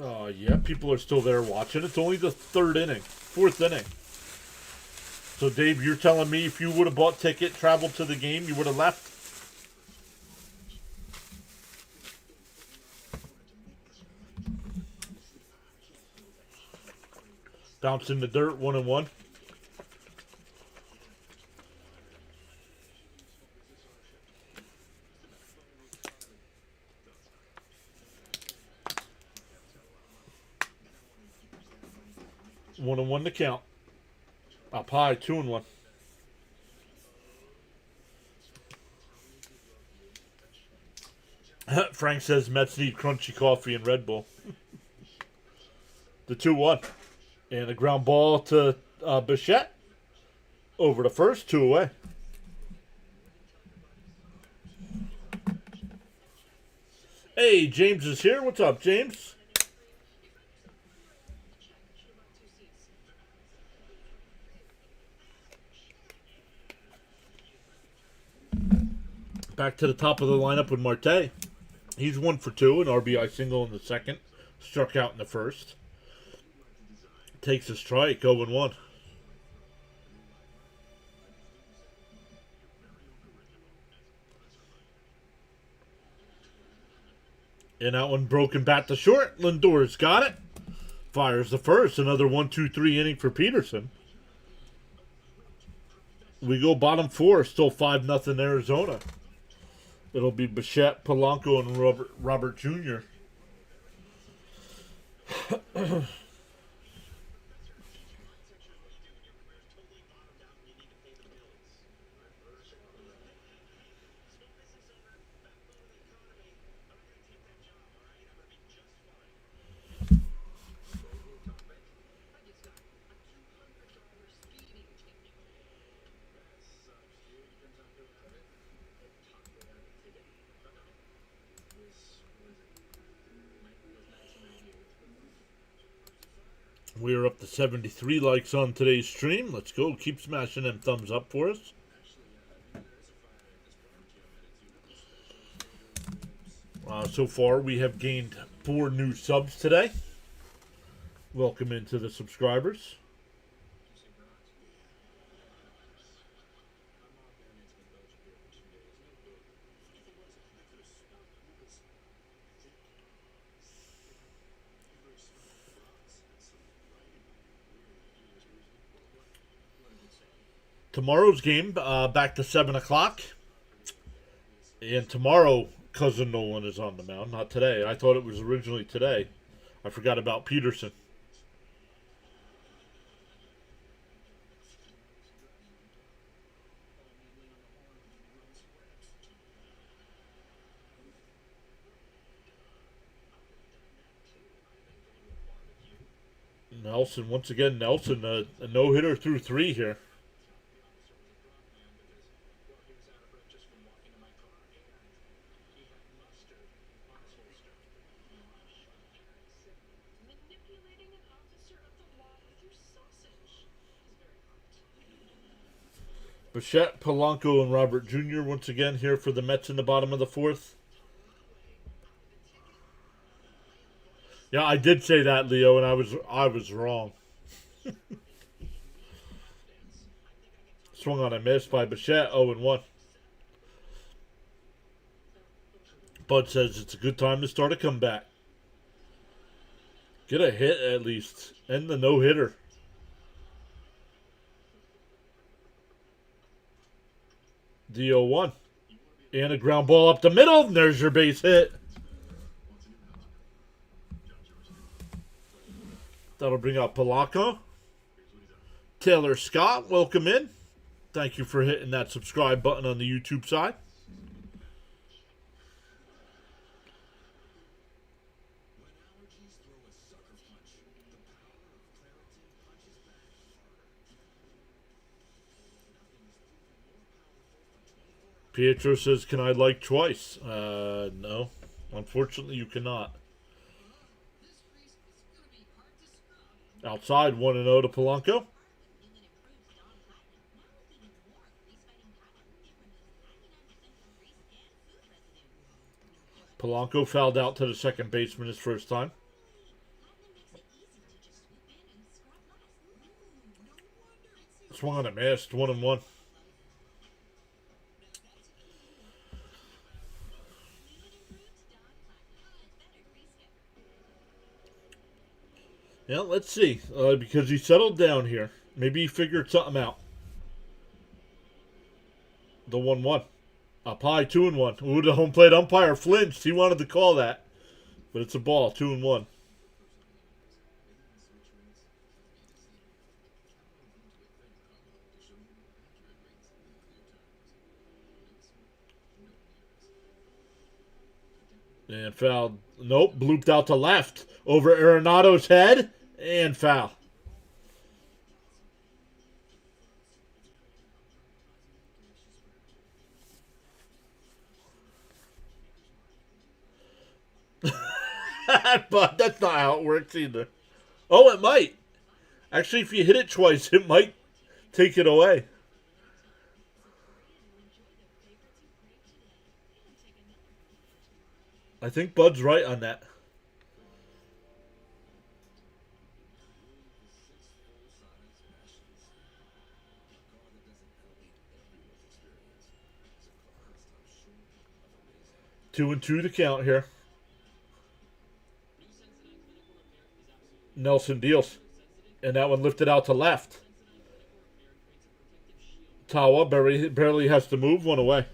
Oh, yeah, people are still there watching. It's only the 4th inning. So, Dave, you're telling me if you would have bought ticket, traveled to the game, you would have left? Bounce in the dirt, 1-1. One and one to count. Up high, 2-1. Frank says Mets need crunchy coffee and Red Bull. The 2-1. And a ground ball to Bichette. Over the first, 2 away. Hey, James is here. What's up, James? Back to the top of the lineup with Marte. He's 1 for 2, an RBI single in the second. Struck out in the first. Takes a strike, 0-1. And that one broken bat to short. Lindor's got it. Fires the first. Another 1-2-3 inning for Peterson. We go bottom 4. Still 5-0 Arizona. It'll be Bichette, Polanco, and Robert Jr. We're up to 73 likes on today's stream. Let's go. Keep smashing them thumbs up for us. So far, we have gained 4 new subs today. Welcome into the subscribers. Tomorrow's game, back to 7 o'clock. And tomorrow, Cousin Nolan is on the mound. Not today. I thought it was originally today. I forgot about Peterson. Nelson, once again, Nelson, a no-hitter through 3 here. Bichette, Polanco, and Robert Jr. once again here for the Mets in the bottom of the 4th. Yeah, I did say that, Leo, and I was wrong. Swung on a miss by Bichette, 0-1. Bud says it's a good time to start a comeback. Get a hit at least. End the no-hitter. The 0-1. And a ground ball up the middle. And there's your base hit. That'll bring up Polanco. Taylor Scott, welcome in. Thank you for hitting that subscribe button on the YouTube side. Pietro says, can I like twice? No. Unfortunately, you cannot. Outside, 1-0 to Polanco. Polanco fouled out to the second baseman his first time. Swung on a missed, 1-1. Yeah, let's see. Because he settled down here. Maybe he figured something out. The 1-1. Up high, 2-1. Ooh, the home plate umpire flinched. He wanted to call that. But it's a ball, 2-1. And fouled. Nope, blooped out to left. Over Arenado's head. And foul. But that's not how it works either. Oh, it might. Actually, if you hit it twice, it might take it away. I think Bud's right on that. Two and two to count here. Nelson deals. And that one lifted out to left. Tawa barely has to move, one away.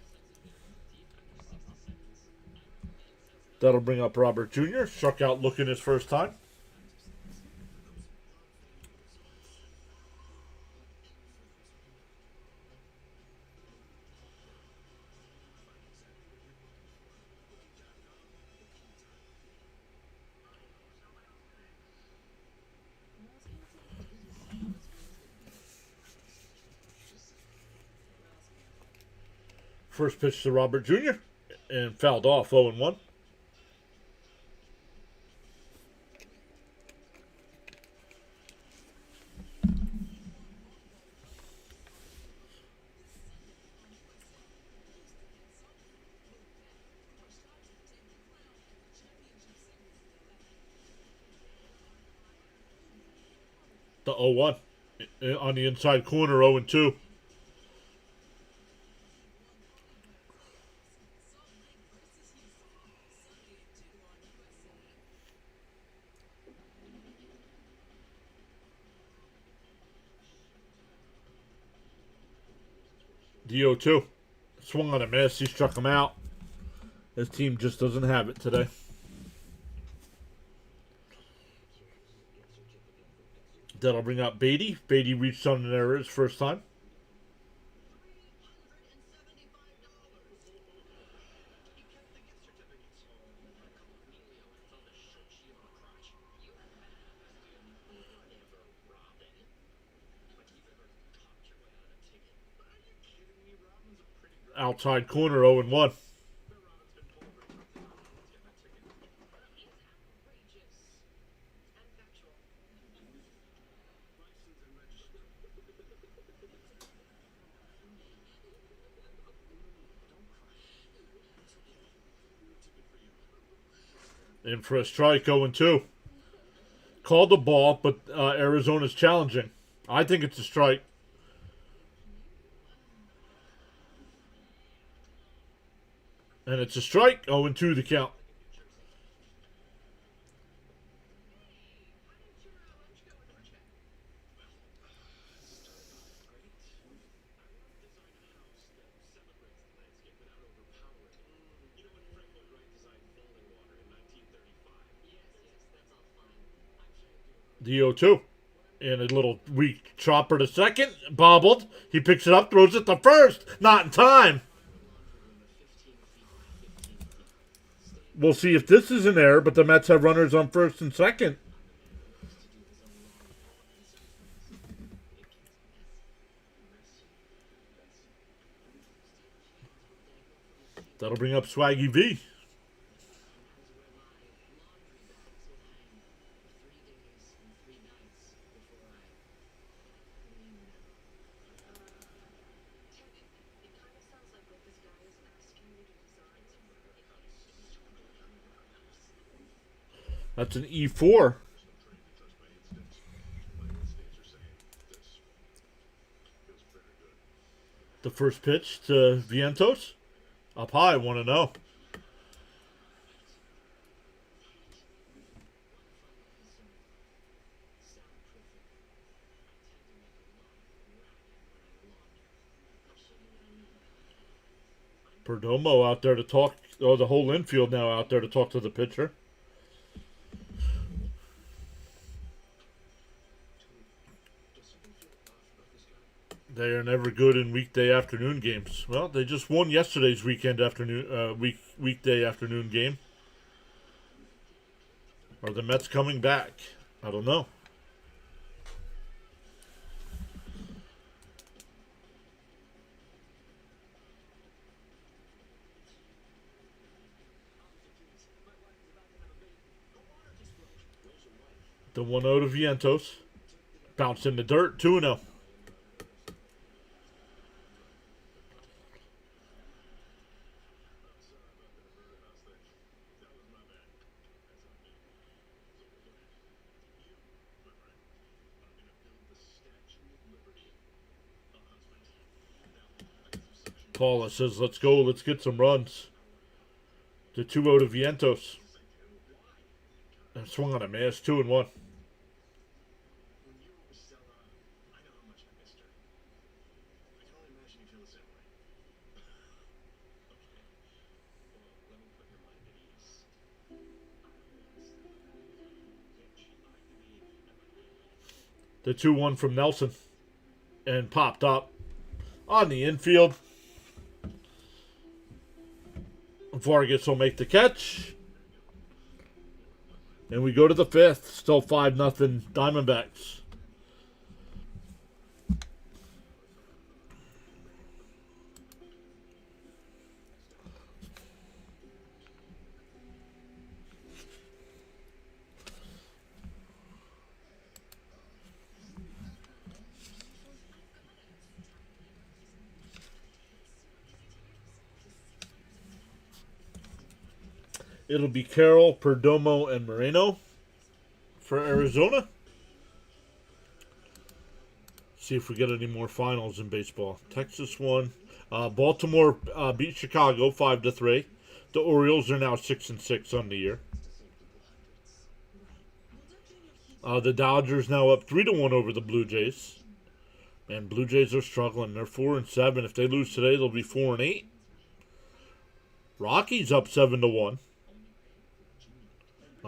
That'll bring up Robert Jr. Struck out looking his first time. First pitch to Robert Jr. and fouled off 0-1. The 0-1 on the inside corner, 0-2. The 0-2. Swung on a miss. He struck him out. His team just doesn't have it today. That'll bring up Beatty. Beatty reached on an error his first time. Outside corner, 0-1. In for a strike, 0-2. Called the ball, but Arizona's challenging. I think it's a strike. And it's a strike, 0-2 the count. The 0-2. And a little weak chopper to second. Bobbled. He picks it up, throws it to first. Not in time. We'll see if this is an error, but the Mets have runners on first and second. That'll bring up Swaggy V. That's an E4. The first pitch to Vientos. Up high, 1-0. Perdomo out there to talk. Oh, the whole infield now out there to talk to the pitcher. They are never good in weekday afternoon games. Well, they just won yesterday's weekday afternoon game. Are the Mets coming back? I don't know. The 1-0 to Vientos. Bounce in the dirt, 2-0. Paula says, let's go, let's get some runs. The 2-0 to Vientos. And swung on a miss, 2-1. The 2-1 from Nelson. And popped up on the infield. Vargas will make the catch. And we go to the fifth. Still 5-0 Diamondbacks. It'll be Carroll, Perdomo, and Moreno for Arizona. See if we get any more finals in baseball. Texas won. Baltimore beat Chicago 5-3. The Orioles are now 6-6 on the year. The Dodgers now up 3-1 over the Blue Jays. And Blue Jays are struggling. They're 4-7. If they lose today, they'll be 4-8. Rockies up 7-1.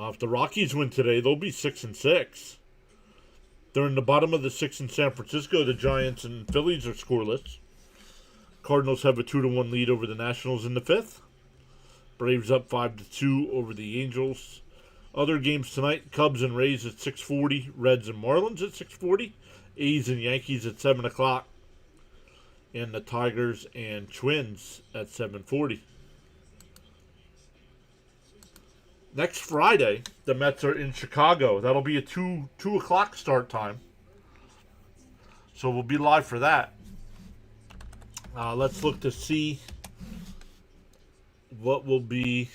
If the Rockies win today, they'll be 6-6. They're in the bottom of the 6 in San Francisco. The Giants and Phillies are scoreless. Cardinals have a 2-1 lead over the Nationals in the fifth. Braves up 5-2 over the Angels. Other games tonight: Cubs and Rays at 6:40, Reds and Marlins at 6:40, A's and Yankees at 7 o'clock, and the Tigers and Twins at 7:40. Next Friday, the Mets are in Chicago. That'll be a 2 o'clock start time. So we'll be live for that. Let's look to see what will be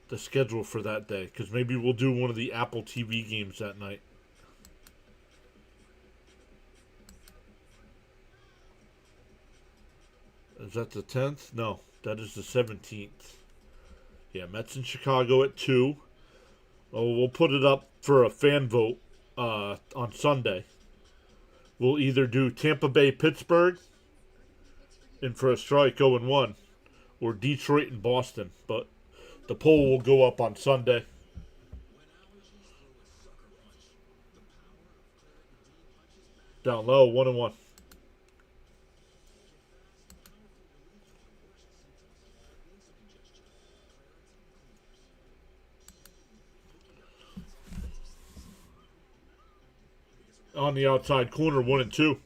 the schedule for that day. Because maybe we'll do one of the Apple TV games that night. Is that the 10th? No. That is the 17th. Yeah, Mets in Chicago at 2. Oh, we'll put it up for a fan vote on Sunday. We'll either do Tampa Bay, Pittsburgh, and for a strike 0-1, or Detroit and Boston. But the poll will go up on Sunday. Down low, 1-1. On the outside corner, 1-2.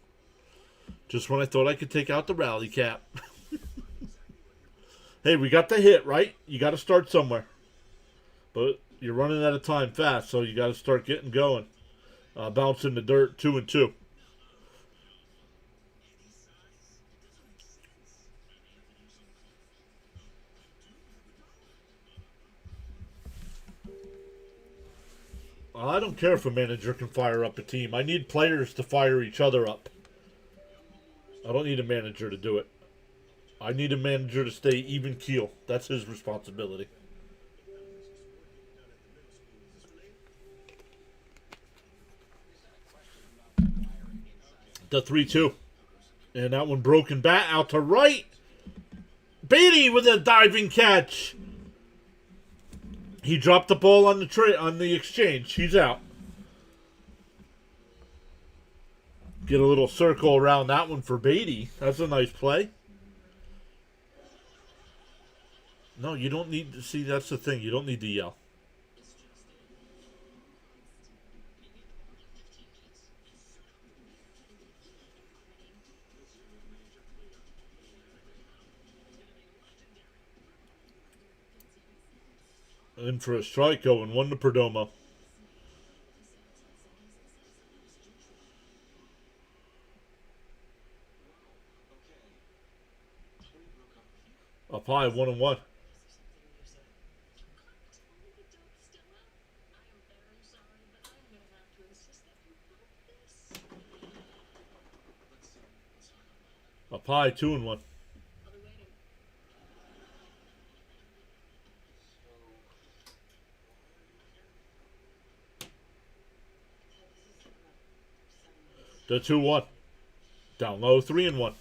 Just when I thought I could take out the rally cap. Hey, we got the hit, right? You got to start somewhere. But you're running out of time fast, so you got to start getting going. Bounce in the dirt, 2-2. I don't care if a manager can fire up a team. I need players to fire each other up. I don't need a manager to do it. I need a manager to stay even keel. That's his responsibility. The 3-2. And that one broken bat out to right. Beatty with a diving catch. He dropped the ball on the exchange. He's out. Get a little circle around that one for Beatty. That's a nice play. No, you don't need to see. That's the thing. You don't need to yell. In for a strike, 0-1 to Perdomo. Up high, 1-1. Up high, 2-1. The 2-1. Down low, 3-1.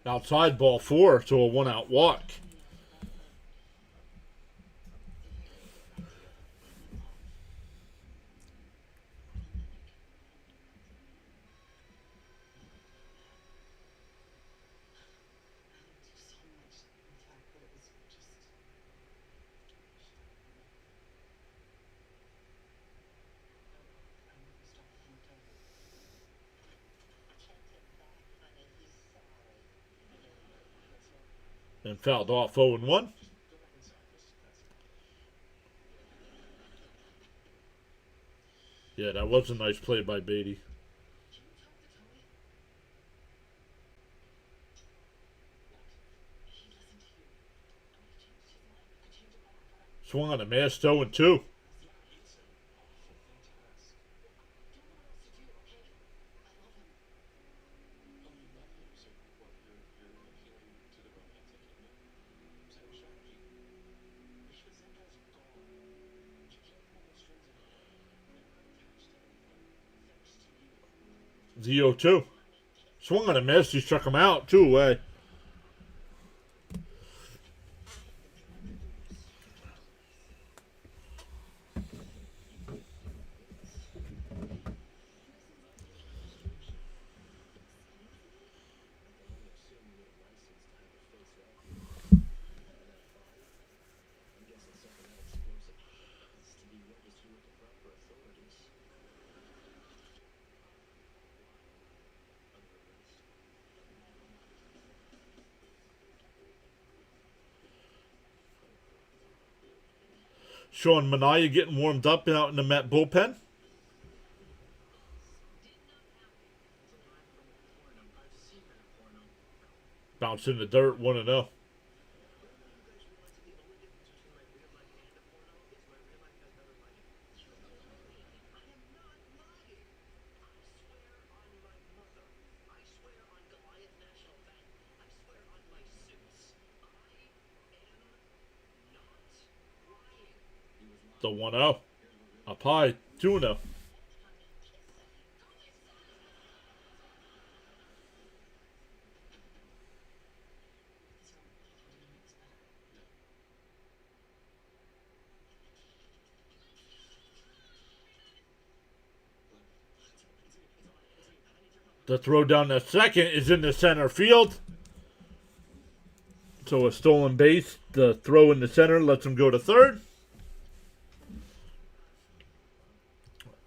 Outside ball 4 to a 1-out walk. And fouled off, 0-1. Yeah, that was a nice play by Beatty. Swung on a missed, 0-2. The 0-2. Swung on a miss, he struck him out, 2 away. Sean Manaea getting warmed up out in the Met bullpen. Bounced in the dirt, 1-0. The 1-0. Up high, 2-0. The throw down the second is in the center field. So a stolen base. The throw in the center lets him go to third.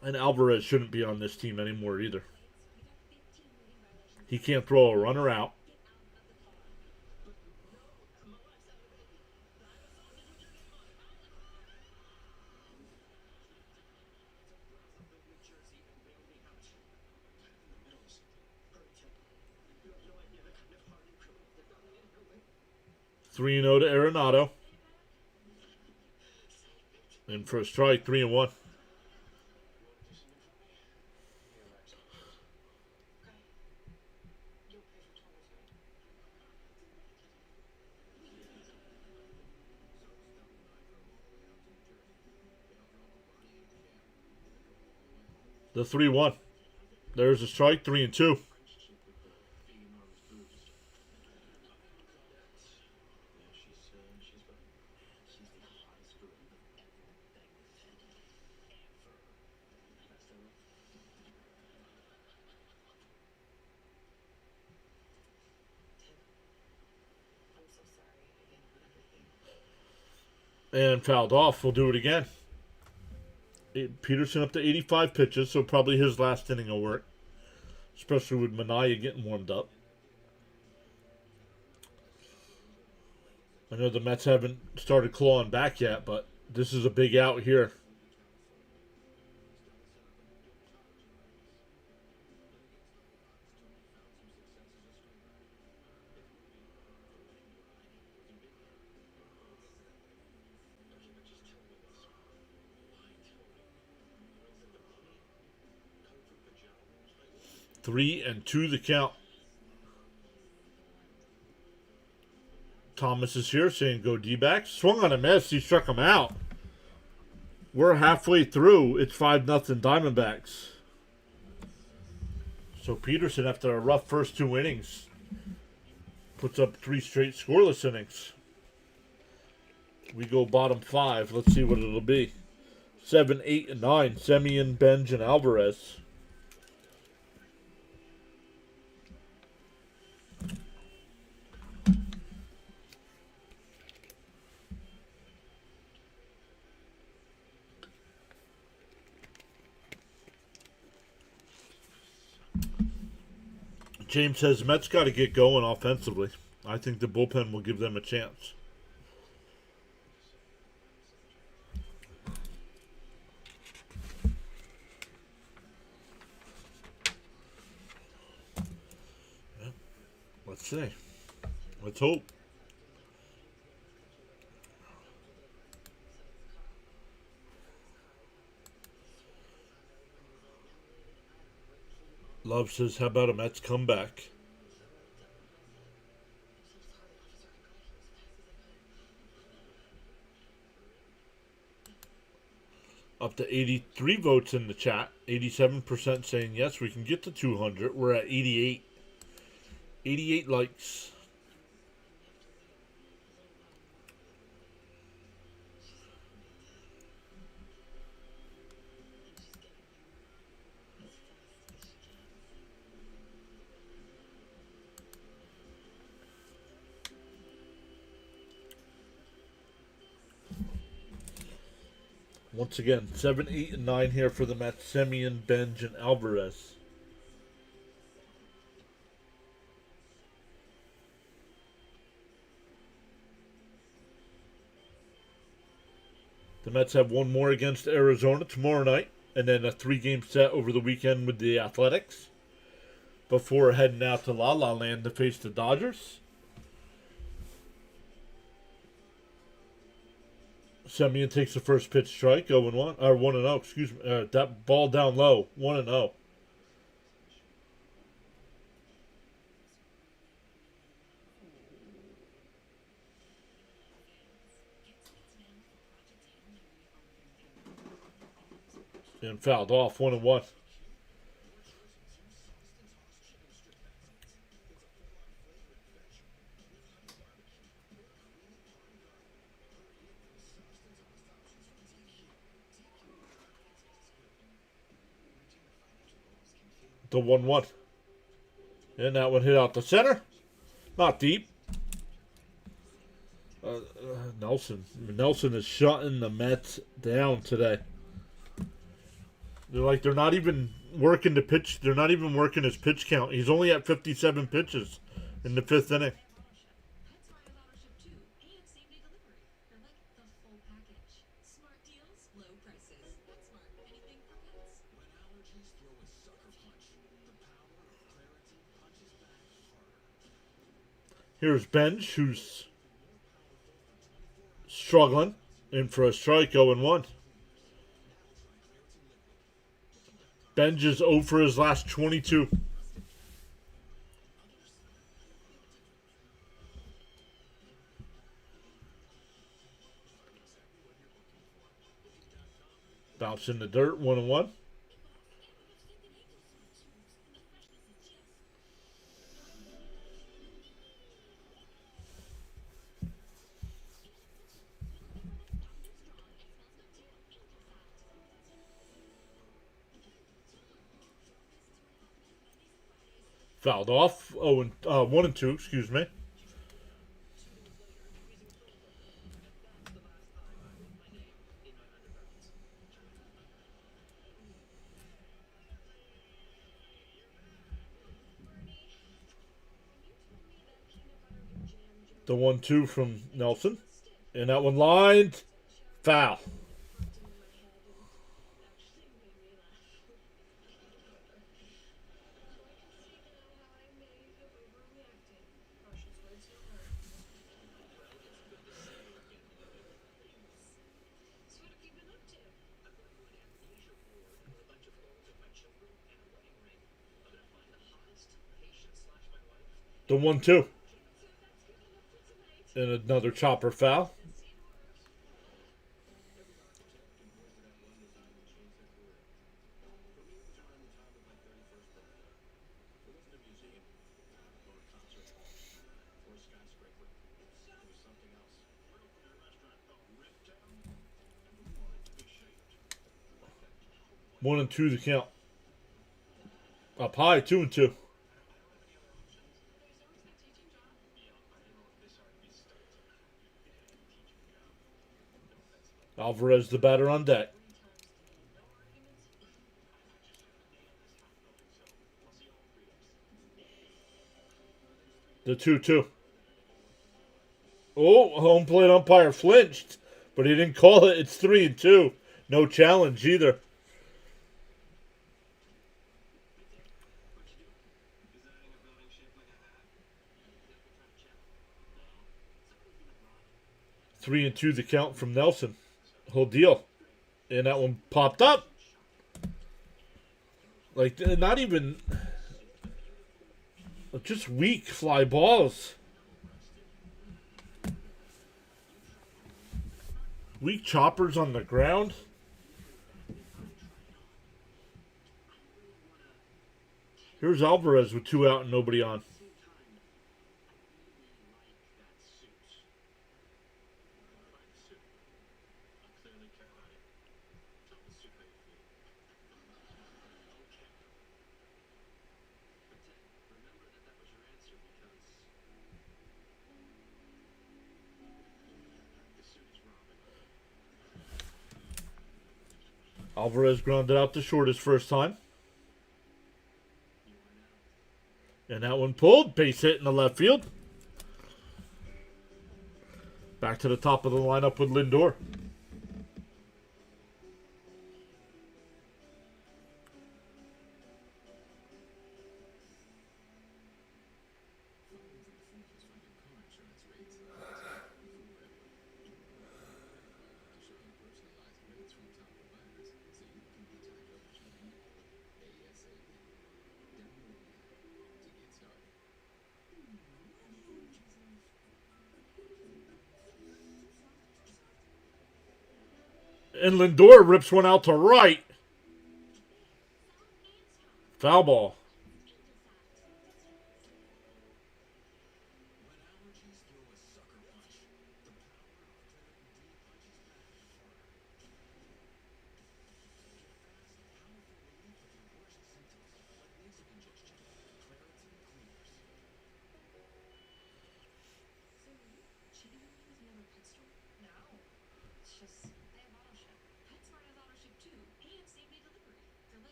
And Alvarez shouldn't be on this team anymore either. He can't throw a runner out. Three and 0 to Arenado. And for a strike, 3-1. The 3-1. There's a strike, 3-2. And fouled off. We'll do it again. Peterson up to 85 pitches, so probably his last inning will work, especially with Mania getting warmed up. I know the Mets haven't started clawing back yet, but this is a big out here. Three and two the count. Thomas is here saying go D-backs. Swung on a miss. He struck him out. We're halfway through. It's 5-0 Diamondbacks. So Peterson, after a rough first two innings, puts up 3 straight scoreless innings. We go bottom 5. Let's see what it'll be. 7, 8, and 9. Semien, Benj, and Alvarez. James says Mets got to get going offensively. I think the bullpen will give them a chance. Yeah. Let's see. Let's hope. Love says, how about a Mets comeback? Up to 83 votes in the chat. 87% saying yes, we can get to 200. We're at 88. 88 likes. Once again, 7, 8, and 9 here for the Mets. Semien, Benj, and Alvarez. The Mets have one more against Arizona tomorrow night, and then a 3-game set over the weekend with the Athletics before heading out to La La Land to face the Dodgers. Semien takes the first pitch strike, 0-1, or 1-0, excuse me. That ball down low, 1-0. And fouled off, 1-1. The 1-1. And that one hit out the center. Not deep. Nelson is shutting the Mets down today. They're not even working the pitch. They're not even working his pitch count. He's only at 57 pitches in the 5th inning. Here's Benj, who's struggling, in for a strike, 0-1. Benj is 0 for his last 22. Bounce in the dirt, 1-1. Fouled off. 1-2, excuse me. The 1-2 from Nelson. And that one lined. Foul. The 1-2. And another chopper foul. One and two the count. Up high, 2-2. Alvarez the batter on deck. The 2-2. Oh, home plate umpire flinched, but he didn't call it. It's 3-2. No challenge either. Three and two the count from Nelson. Whole deal. And that one popped up. Like, not even... Just weak fly balls. Weak choppers on the ground. Here's Alvarez with 2 out and nobody on. Alvarez grounded out to short his first time. And that one pulled. Base hit in the left field. Back to the top of the lineup with Lindor. And Lindor rips one out to right. Foul ball.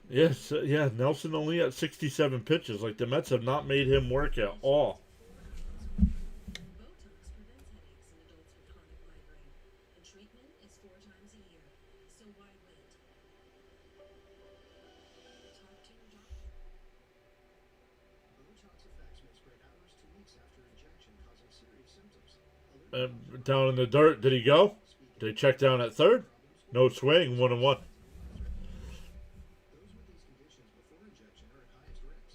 Yes, yeah, Nelson only at 67 pitches. Like, the Mets have not made him work at all. Down in the dirt, did he go? Did he check down at third? No swing, 1-1.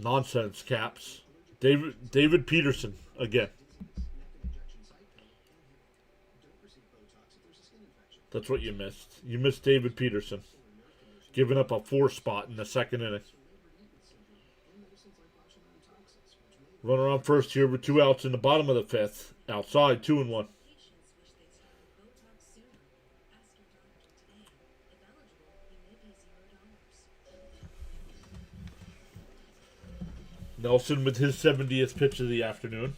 Nonsense, Caps. David Peterson again. That's what you missed. You missed David Peterson. Giving up a 4 spot in the second inning. Runner on first here with 2 outs in the bottom of the 5th. Outside, 2-1. Nelson with his 70th pitch of the afternoon.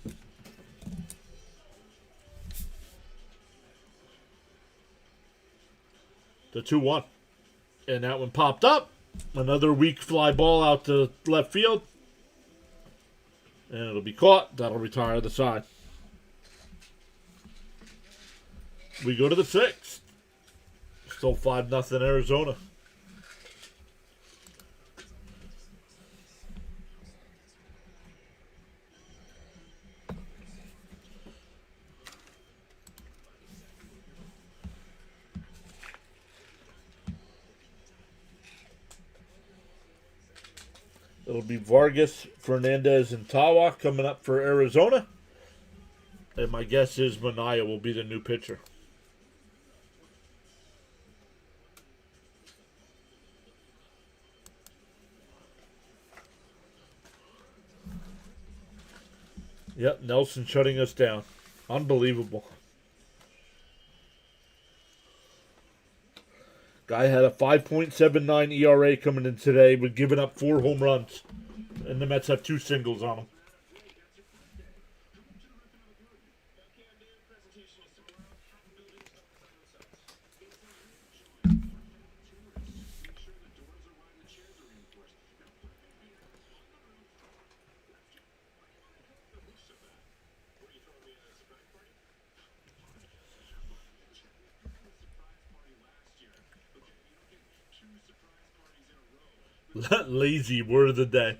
The 2-1. And that one popped up. Another weak fly ball out to left field. And it'll be caught. That'll retire the side. We go to the sixth. Still 5-0 Arizona. It'll be Vargas, Fernandez, and Tawa coming up for Arizona. And my guess is Manaea will be the new pitcher. Yep, Nelson shutting us down. Unbelievable. Guy had a 5.79 ERA coming in today, but giving up 4 home runs. And the Mets have 2 singles on him. Lazy word of the day.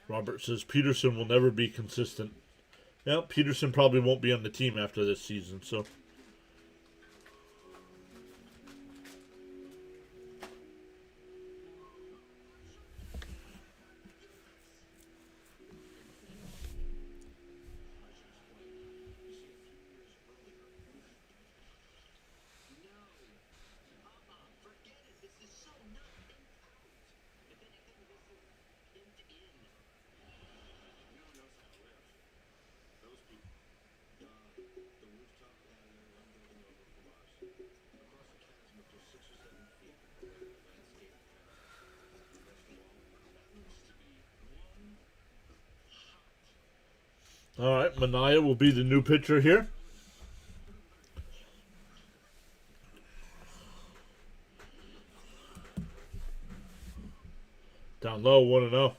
Robert says Peterson will never be consistent. Yeah, Peterson probably won't be on the team after this season, so. All right, Manaea will be the new pitcher here. Down low, 1-0.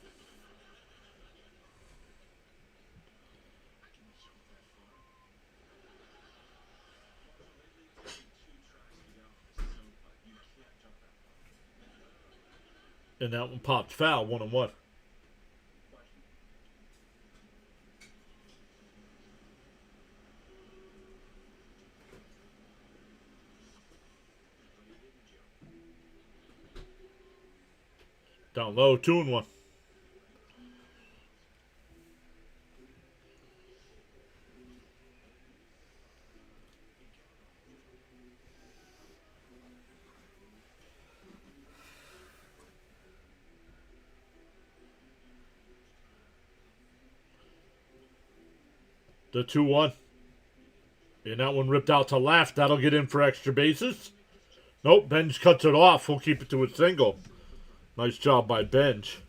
And that one popped foul, 1-1. Down low, 2-1. The 2-1. And that one ripped out to left. That'll get in for extra bases. Nope, Benj cuts it off. We'll keep it to a single. Nice job by Benj.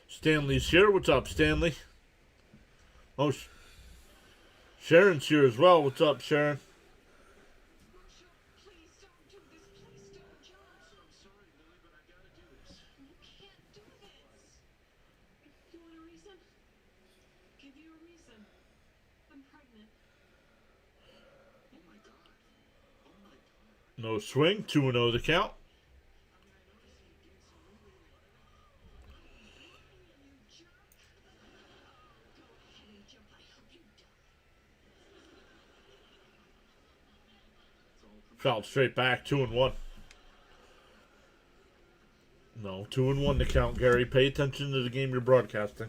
Stanley's here. What's up, Stanley? Oh, Sharon's here as well. What's up, Sharon? No swing. 2-0 the count. Fouled straight back. 2-1. No, Oh, 2-1 to count, Gary. Pay attention to the game you're broadcasting.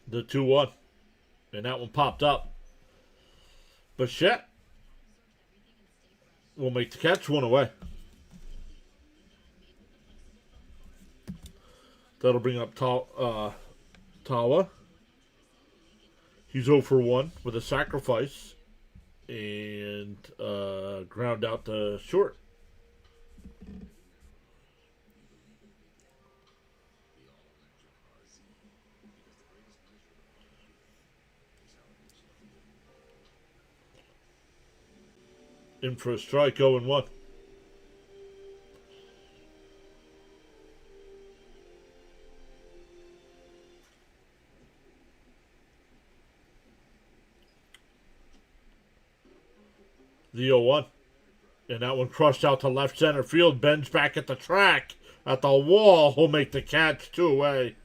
The 2-1. And that one popped up. Bichette will make the catch, one away. That'll bring up Tawa. He's 0 for 1 with a sacrifice. And ground out to short. In for a strike, 0-1. The 0-1. And that one crushed out to left center field. Ben's back at the track. At the wall. He'll make the catch, 2 away.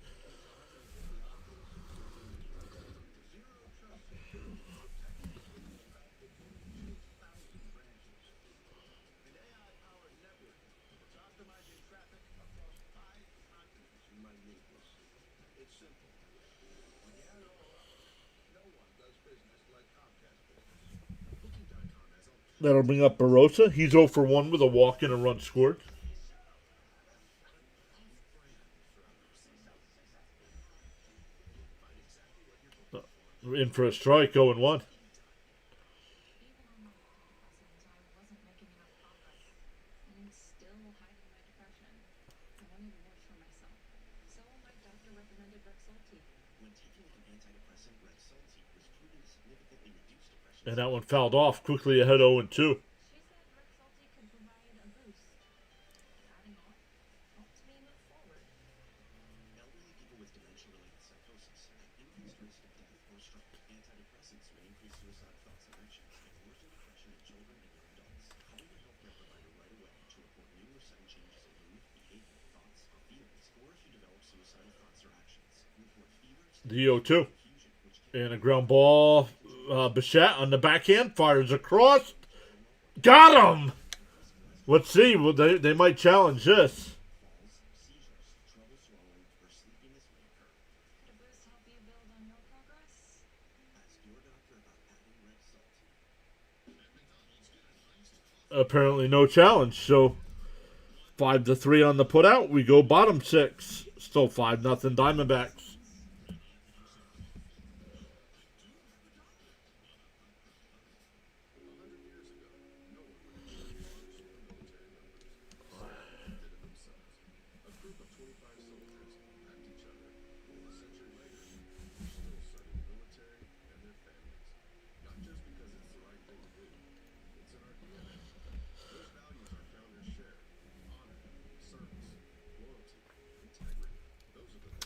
That'll bring up Barossa. He's 0 for 1 with a walk and a run scored. In for a strike, 0-1. And that one fouled off quickly ahead 0-2. The 0-2. And a ground ball. Bichette on the backhand fires across. Got him! Let's see. Well, they might challenge this. Apparently no challenge. So 5-3 on the putout. We go bottom 6. Still 5-0 Diamondbacks.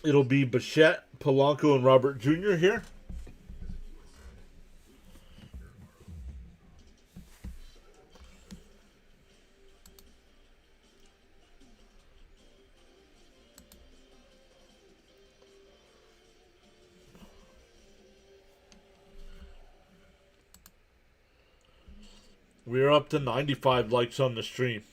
It'll be Bichette, Polanco, and Robert Jr. here. We're up to 95 likes on the stream.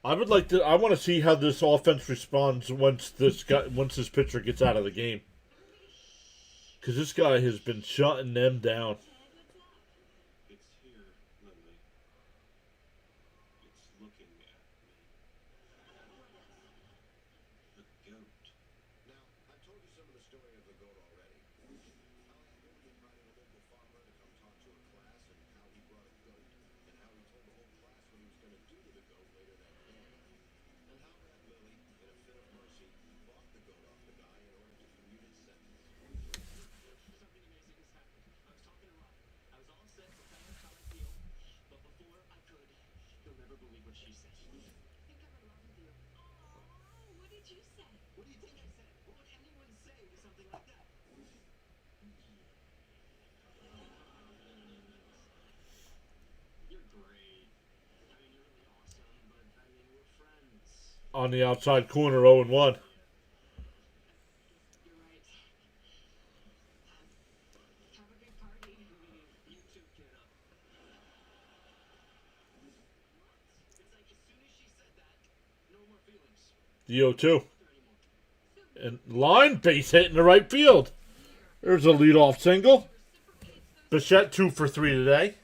I want to see how this offense responds once this pitcher gets out of the game. Because this guy has been shutting them down. On the outside corner, 0-1. The 0-2. And line base hit in the right field. There's a leadoff single. Bichette 2 for 3 today.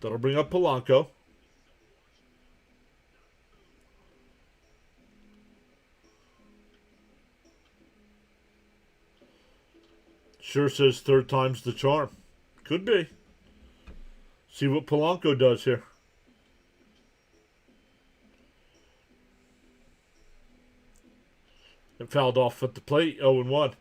That'll bring up Polanco. Sure says third time's the charm. Could be. See what Polanco does here. And fouled off at the plate, 0-1.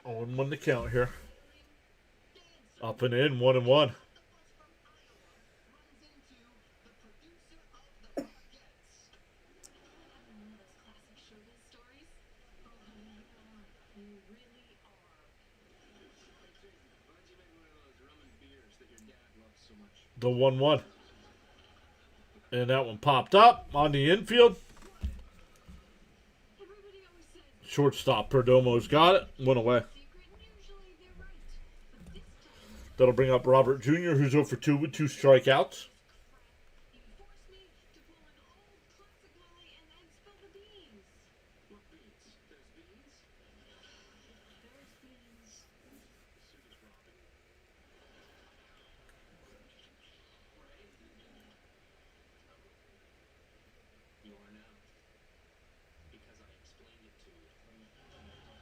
Oh, and 1 to count here. Up and in, 1-1. The 1-1. And that one popped up on the infield. Shortstop Perdomo's got it. Went away. That'll bring up Robert Jr., who's 0 for 2 with 2 strikeouts.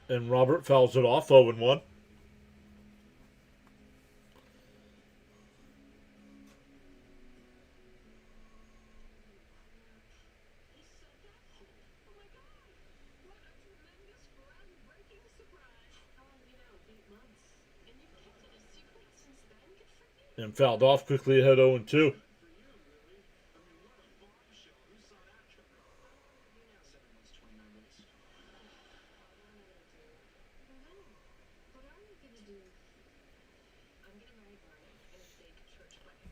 And Robert fouls it off, 0-1. And fouled off quickly ahead 0-2.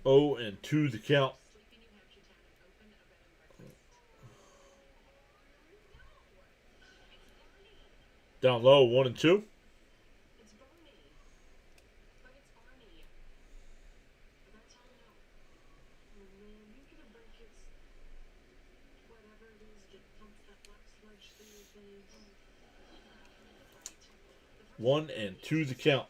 Oh, and 2 the count. Down low, 1-2. One and 2 the count.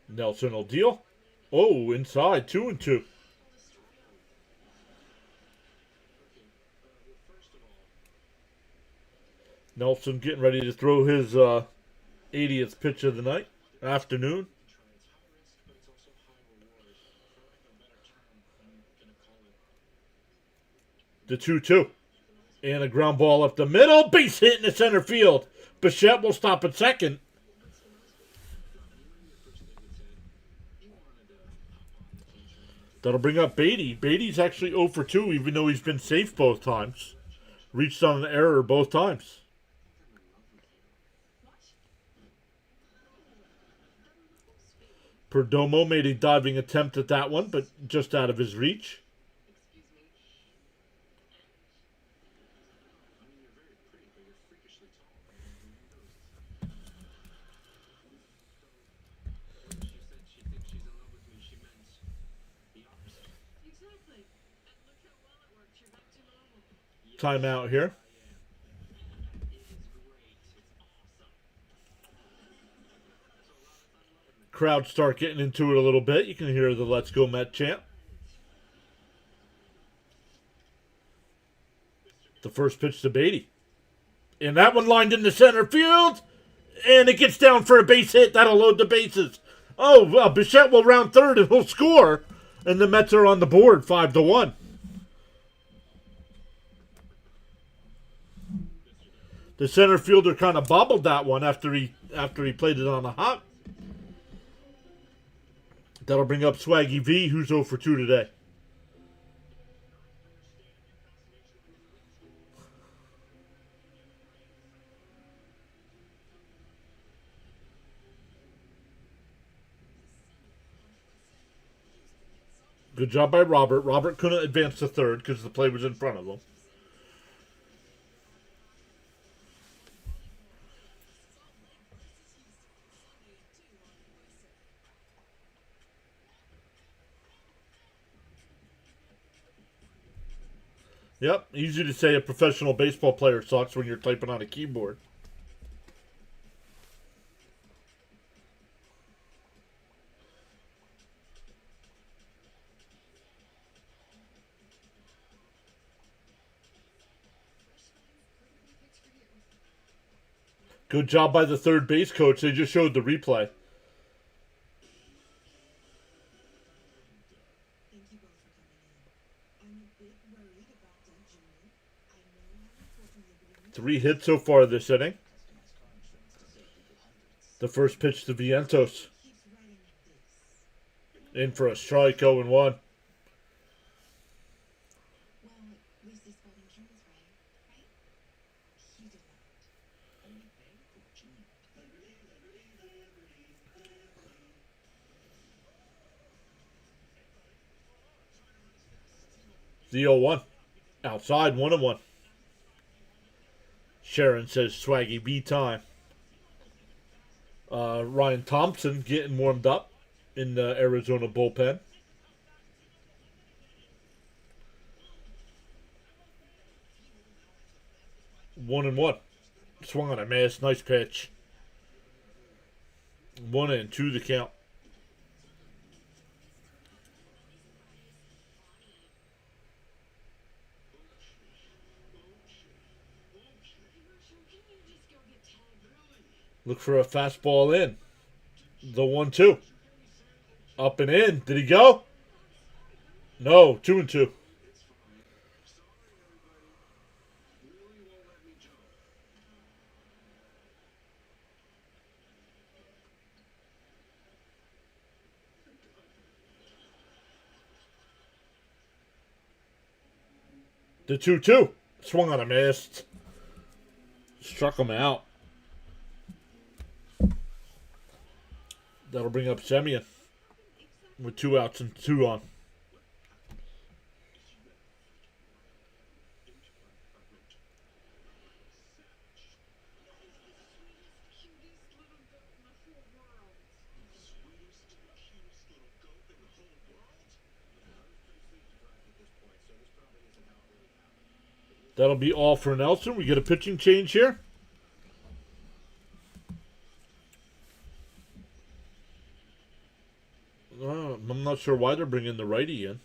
Nelson will deal. Oh, inside, 2-2. Nelson getting ready to throw his 80th pitch of the night, afternoon. The 2-2. And a ground ball up the middle. Base hit in the center field. Bichette will stop at second. That'll bring up Beatty. Beatty's actually 0 for 2, even though he's been safe both times. Reached on an error both times. Perdomo made a diving attempt at that one, but just out of his reach. Timeout here. Crowd start getting into it a little bit. You can hear the Let's Go Met chant. The first pitch to Beatty. And that one lined into center field. And it gets down for a base hit. That'll load the bases. Oh, Bichette will round third and he'll score. And the Mets are on the board 5-1. The center fielder kind of bobbled that one after he played it on a hop. That'll bring up Swaggy V, who's 0 for 2 today. Good job by Robert. Robert couldn't advance to third because the play was in front of him. Yep, easy to say a professional baseball player sucks when you're typing on a keyboard. Good job by the third base coach. They just showed the replay. Three hits so far this inning. The first pitch to Vientos. In for a strike, 0-1. The 0-1. Outside, 1-1. Sharon says Swaggy B time. Ryan Thompson getting warmed up in the Arizona bullpen. One and one. Swung on a miss. Nice pitch. 1-2 the count. Look for a fastball in. The 1-2. Up and in. Did he go? No. 2-2. The 2-2. Swung on a miss. Struck him out. That'll bring up Semien with 2 outs and 2 on. That'll be all for Nelson. We get a pitching change here. I'm not sure why they're bringing the righty in.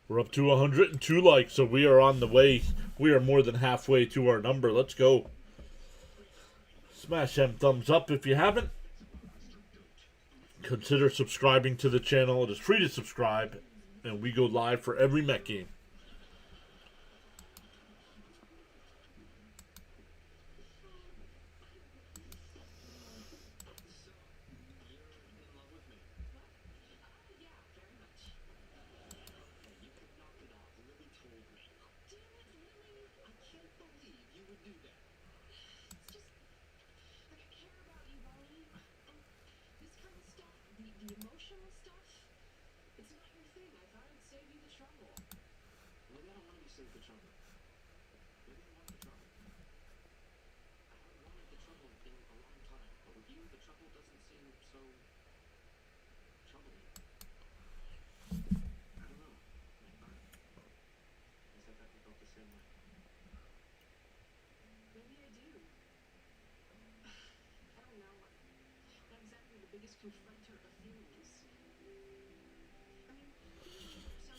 We're up to 102 likes, so we are on the way. We are more than halfway to our number. Let's go. Smash them thumbs up if you haven't. Consider subscribing to the channel. It is free to subscribe, and we go live for every Met game.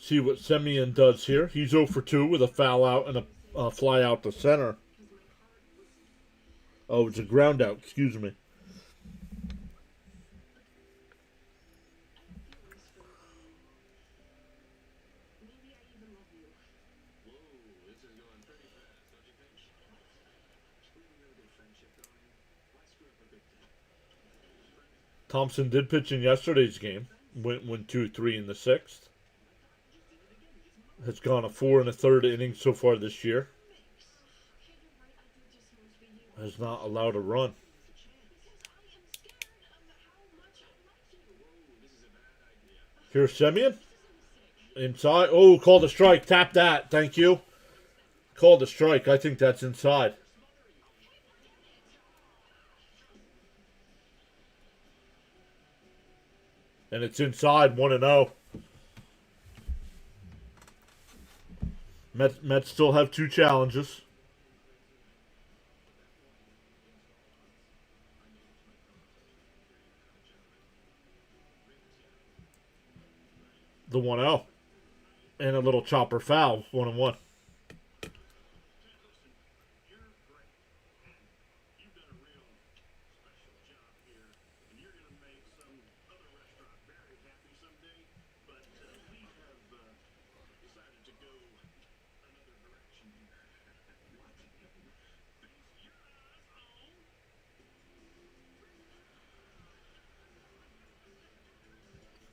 See what Semien does here. He's 0 for 2 with a foul out and a fly out to center. Oh, it's a ground out. Excuse me. Thompson did pitch in yesterday's game. Went 2-3 in the sixth. Has gone a 4 1/3 inning so far this year. Has not allowed a run. Here's Semien. Inside. Oh, called a strike. Tap that. Thank you. Called a strike. I think that's inside. And it's inside, 1-0. Mets still have 2 challenges. The 1-0. And a little chopper foul, 1-1.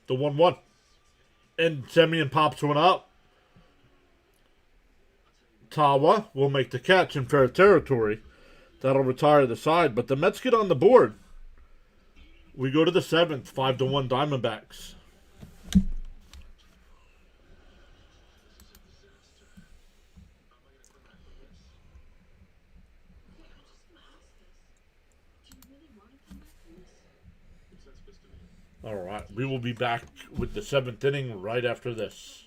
The 1-1. And Semien pops one up. Tawa will make the catch in fair territory. That'll retire the side, but the Mets get on the board. We go to the 7th, 5-1 Diamondbacks. All right, we will be back with the 7th inning right after this.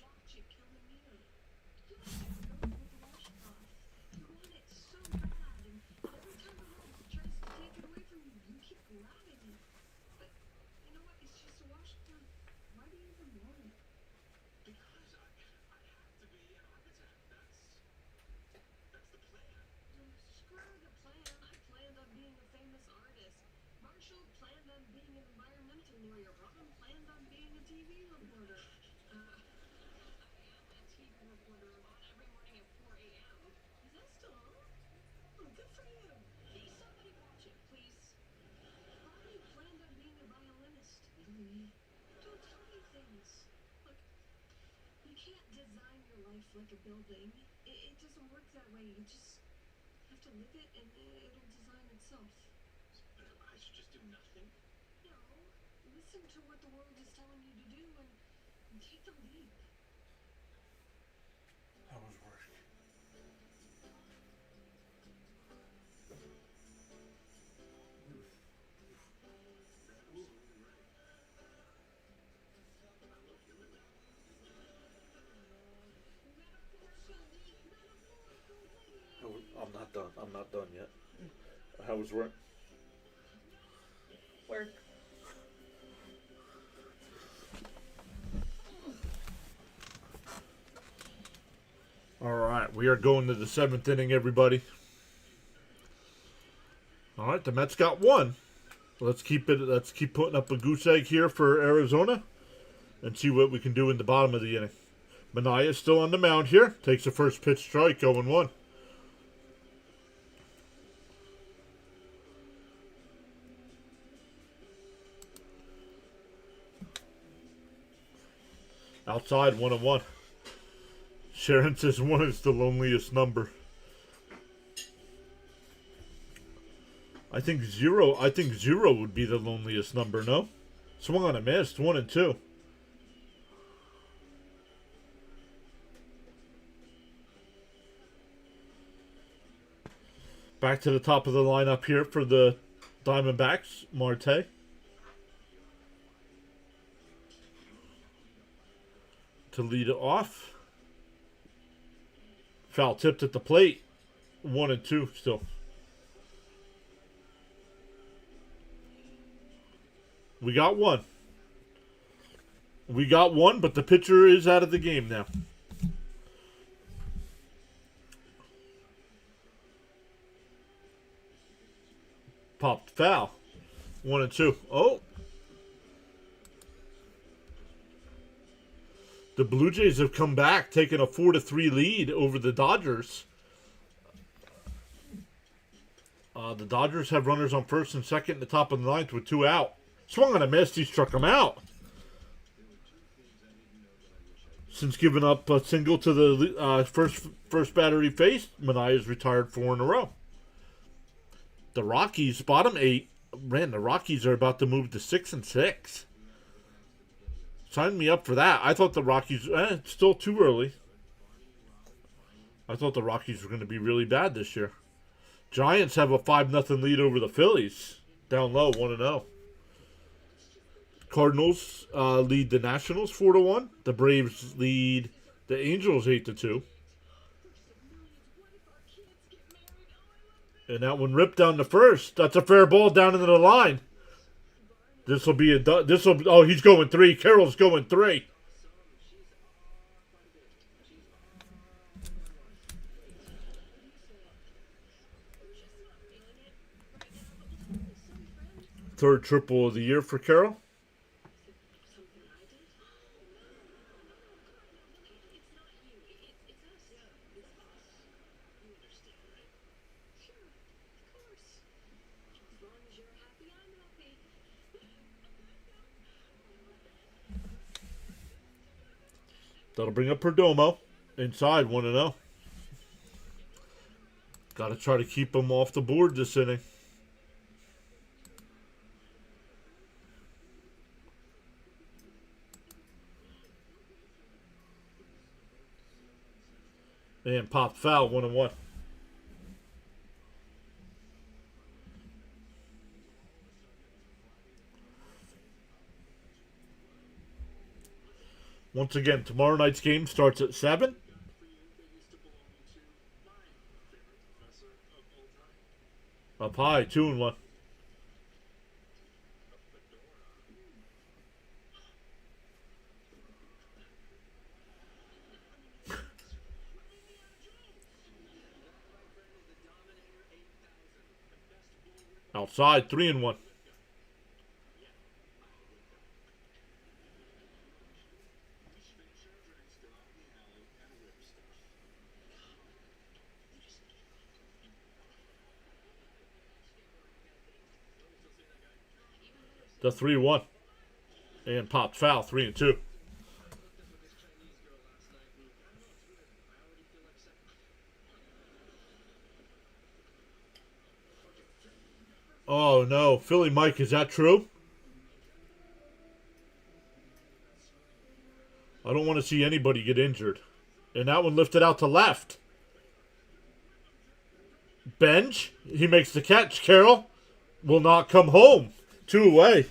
Like a building. It doesn't work that way. You just have to live it and it'll design itself. I should just do nothing? No. Listen to what the world is telling you to do and take the leap. How was work? I'm not done yet. How was work? Work. All right, we are going to the 7th inning, everybody. All right, the Mets got 1. Let's keep putting up a goose egg here for Arizona and see what we can do in the bottom of the inning. Manaea is still on the mound here. Takes the first pitch strike, 0-1. Outside, 1-1. Sharon says 1 is the loneliest number. I think 0 would be the loneliest number, no? Swung on a missed, 1-2. Back to the top of the lineup here for the Diamondbacks, Marte. To lead it off. Foul tipped at the plate. 1-2 still. We got one. We got one, but the pitcher is out of the game now. Popped foul. 1-2. Oh. The Blue Jays have come back, taking a 4-3 lead over the Dodgers. The Dodgers have runners on first and second in the top of the ninth with 2 out. Swung on a miss, he struck him out. Since giving up a single to the first batter he faced, Manaea's retired 4 in a row. The Rockies, bottom 8. Man, the Rockies are about to move to 6-6. Sign me up for that. I thought the Rockies, it's still too early. I thought the Rockies were going to be really bad this year. Giants have a 5-0 lead over the Phillies. Down low, 1-0. Cardinals lead the Nationals 4-1. The Braves lead the Angels 8-2. And that one ripped down the first. That's a fair ball down into the line. This will be oh, he's going 3. Carroll's going 3. Third triple of the year for Carroll. That'll bring up Perdomo. Inside, 1-0. Got to try to keep him off the board this inning. And pop foul, 1-1. Once again, tomorrow night's game starts at 7. Up high, 2-1. Outside, 3-1. The 3-1. And popped foul, 3-2. Oh no, Philly Mike, is that true? I don't want to see anybody get injured. And that one lifted out to left. Bench, he makes the catch. Carroll will not come home. 2 away.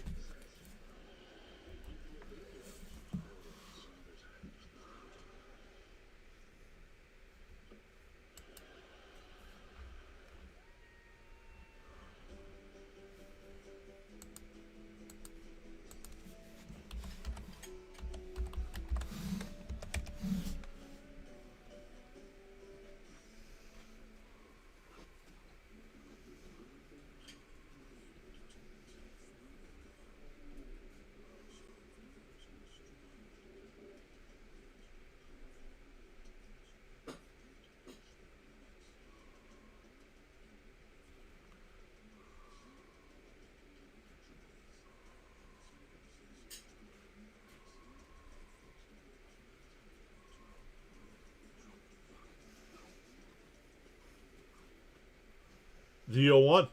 The 0-1.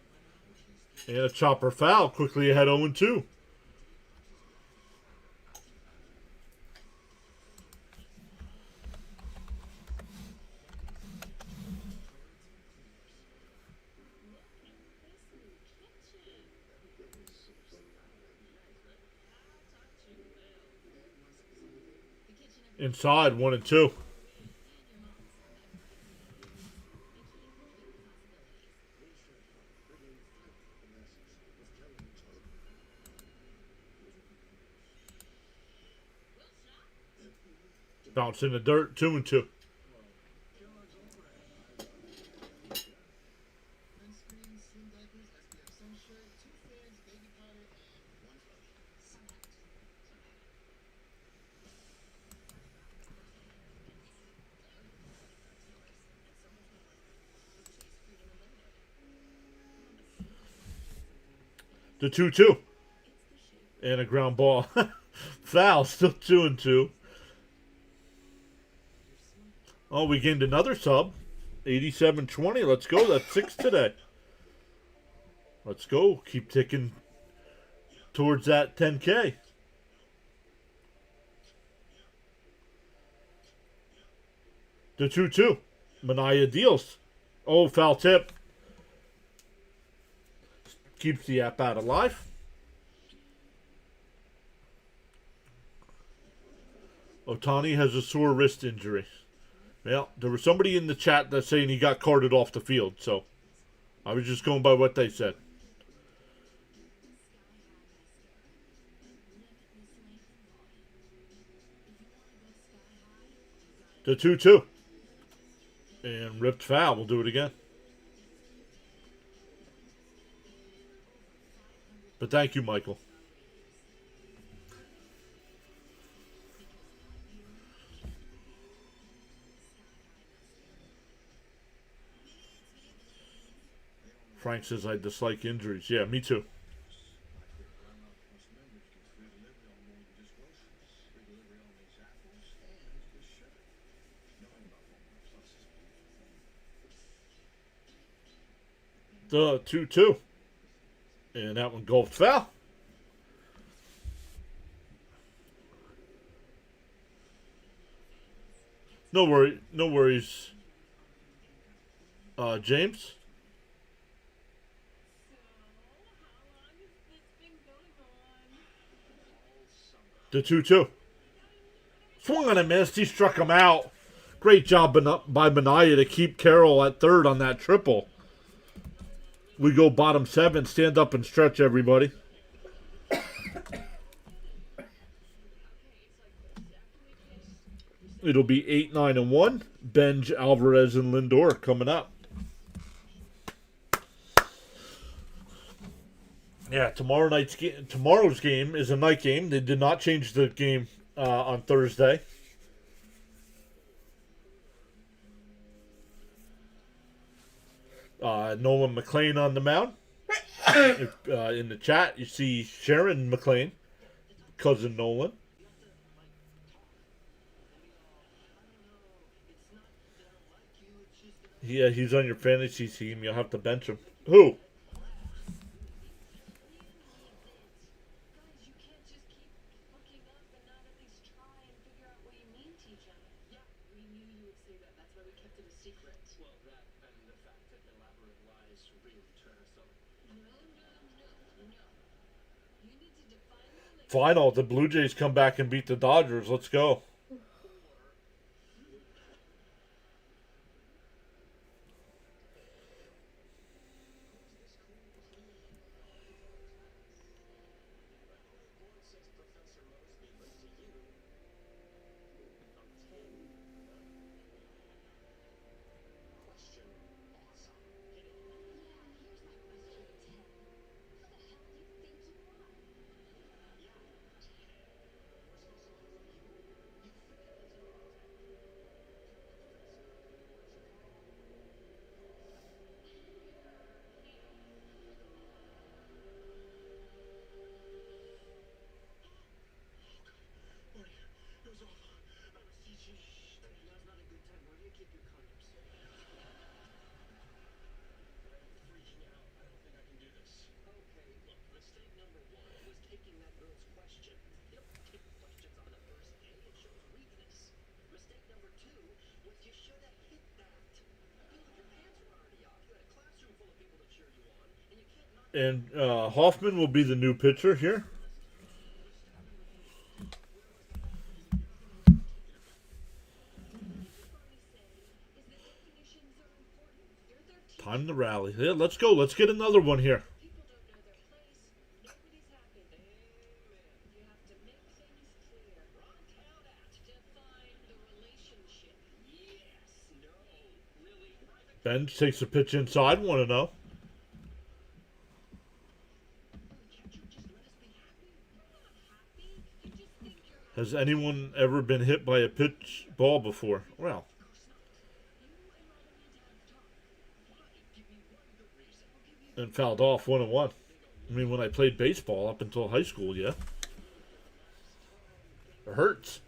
And a chopper foul. Quickly ahead 0-2. Inside, 1-2. Bounce in the dirt, 2-2. The 2-2. And a ground ball. Foul, still 2-2. Oh, we gained another sub. 87-20. Let's go. That's 6 today. Let's go. Keep ticking towards that 10K. The 2-2. Mania deals. Oh, foul tip. Keeps the app out alive. Otani has a sore wrist injury. Well, there was somebody in the chat that's saying he got carted off the field, so I was just going by what they said. The 2-2. And ripped foul. We'll do it again. But thank you, Michael. Frank says I dislike injuries. Yeah, me too. The 2-2. And that one golfed foul. No worries. James. The 2-2. Swung on a miss. He struck him out. Great job by Mania to keep Carroll at third on that triple. We go bottom 7. Stand up and stretch, everybody. It'll be 8, 9, and 1. Benj, Alvarez, and Lindor coming up. Yeah, tomorrow's game is a night game. They did not change the game on Thursday. Nolan McLean on the mound. In the chat, you see Sharon McLean, cousin Nolan. Yeah, he's on your fantasy team. You'll have to bench him. Who? Final. The Blue Jays come back and beat the Dodgers. Let's go. And Hoffman will be the new pitcher here. Time to rally. Yeah, let's go. Let's get another one here. People don't know their place. Nobody's happy. You have to make things clear. Define the relationship. Benj takes a pitch inside. 1-0. Has anyone ever been hit by a pitch ball before? Well, and fouled off 1-1. I mean, when I played baseball up until high school, yeah. It hurts.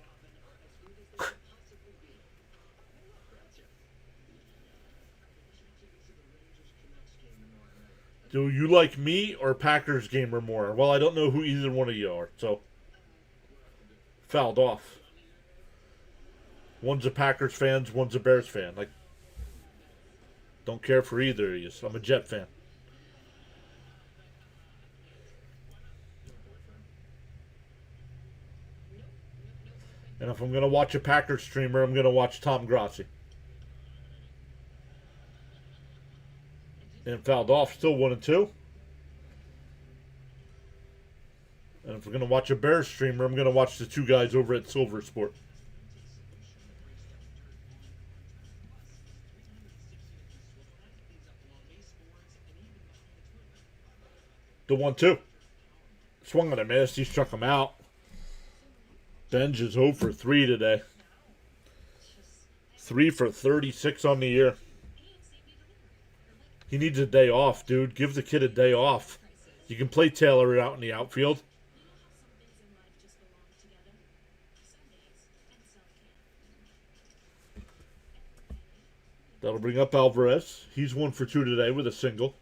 Do you like me or Packers gamer more? Well, I don't know who either one of you are, so fouled off. One's a Packers fan, one's a Bears fan. Like, don't care for either of you. I'm a Jet fan. And if I'm going to watch a Packers streamer, I'm going to watch Tom Grassi. And fouled off, still 1-2. And if we're going to watch a Bears streamer, I'm going to watch the two guys over at Silver Sport. The 1-2. Swung on a miss. He struck him out. Benj is 0 for 3 today. 3 for 36 on the year. He needs a day off, dude. Give the kid a day off. You can play Taylor out in the outfield. That'll bring up Alvarez. He's 1 for 2 today with a single.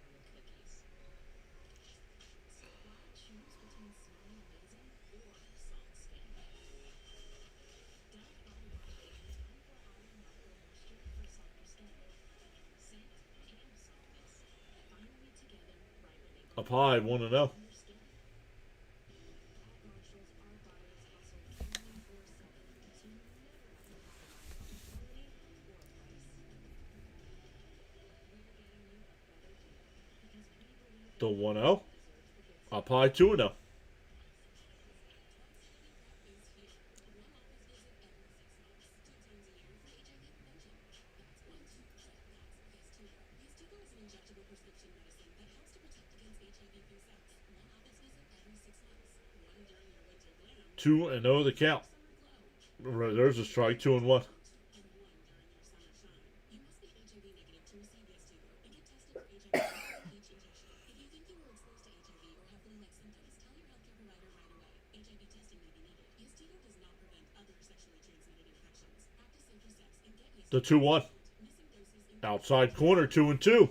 Up high, 1-0. The 1-0. Up high, 2-0. Two and 0 the count. There's a strike. 2-1. The 2-1. Outside corner. 2-2.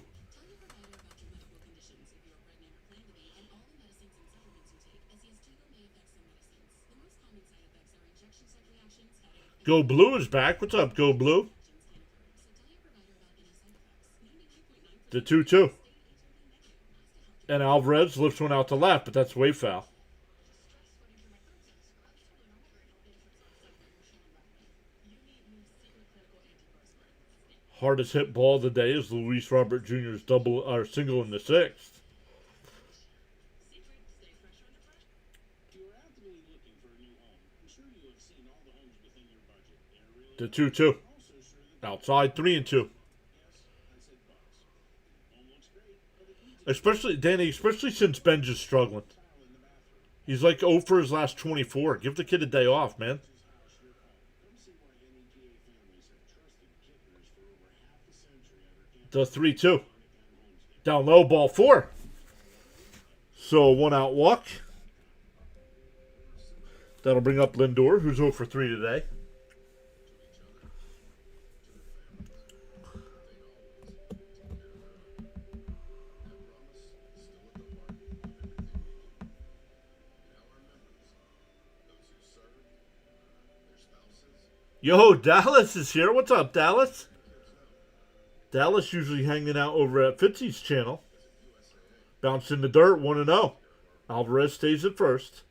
Go Blue is back. What's up, Go Blue? The 2-2. And Alvarez lifts one out to left, but that's way foul. Hardest hit ball of the day is Luis Robert Jr.'s double or single in the 6th. The 2-2. Outside 3-2. Especially, Danny, especially since Benj is struggling. He's like 0 for his last 24. Give the kid a day off, man. The 3-2. Down low, ball 4. So 1 out walk. That'll bring up Lindor, who's 0 for 3 today. Yo, Dallas is here. What's up, Dallas? Dallas usually hanging out over at Fitzy's channel. Bounced in the dirt, 1-0. Alvarez stays at first.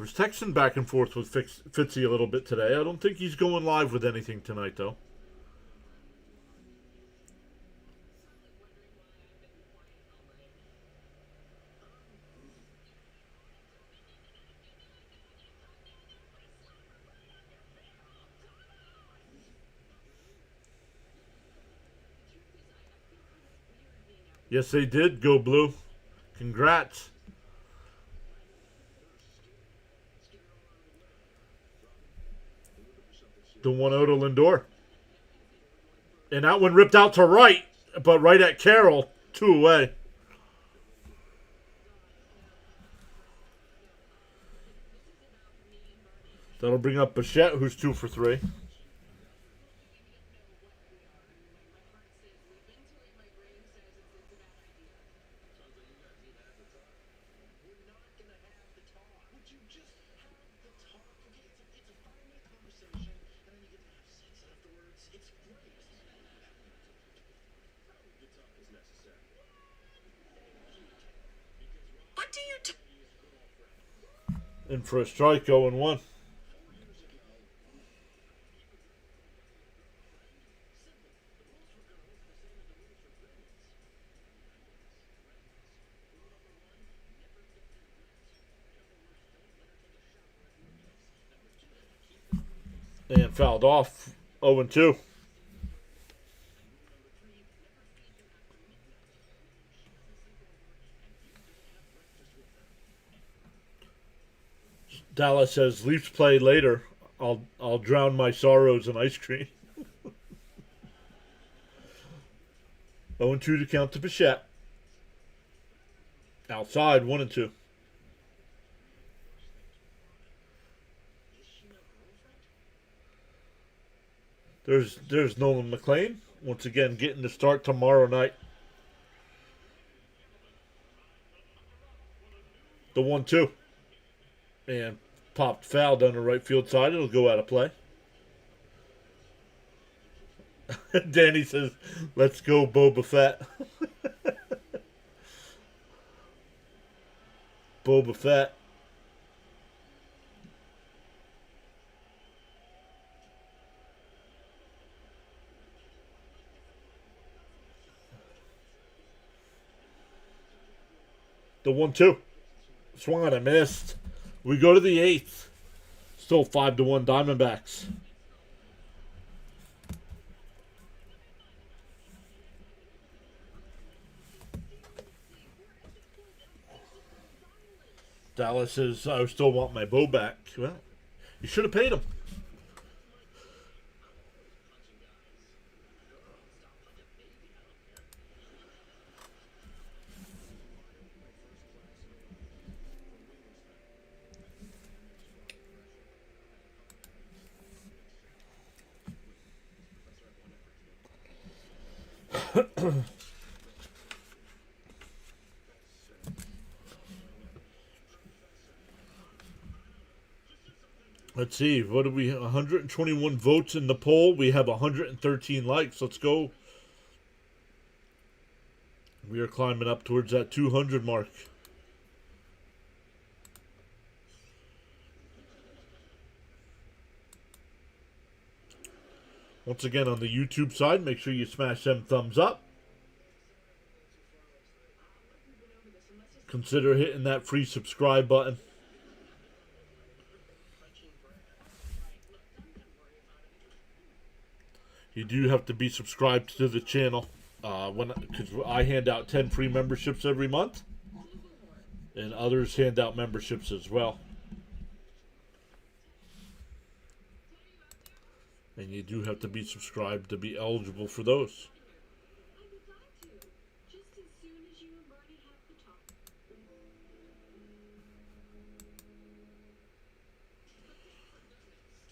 was texting back and forth with Fitzy a little bit today. I don't think he's going live with anything tonight, though. Yes, they did. Go Blue. Congrats. The 1-0 to Lindor. And that one ripped out to right, but right at Carroll. 2 away. That'll bring up Bichette, who's 2 for 3. In for a strike, 0-1. And fouled off, 0-2. Dallas says, Leafs play later. I'll drown my sorrows in ice cream. 0-2 to count to Bichette. Outside, 1-2. There's Nolan McLean. Once again, getting the start tomorrow night. The 1-2. And popped foul down the right field side. It'll go out of play. Danny says, let's go Boba Fett. Boba Fett. The 1-2. Swung on a missed. We go to the 8th. Still 5-1 Diamondbacks. Dallas says, I still want my bow back. Well, you should have paid him. Let's see. What do we? 121 votes in the poll. We have 113 likes. Let's go. We are climbing up towards that 200 mark. Once again, on the YouTube side, make sure you smash them thumbs up. Consider hitting that free subscribe button. You do have to be subscribed to the channel. Because I hand out 10 free memberships every month, and others hand out memberships as well. And you do have to be subscribed to be eligible for those.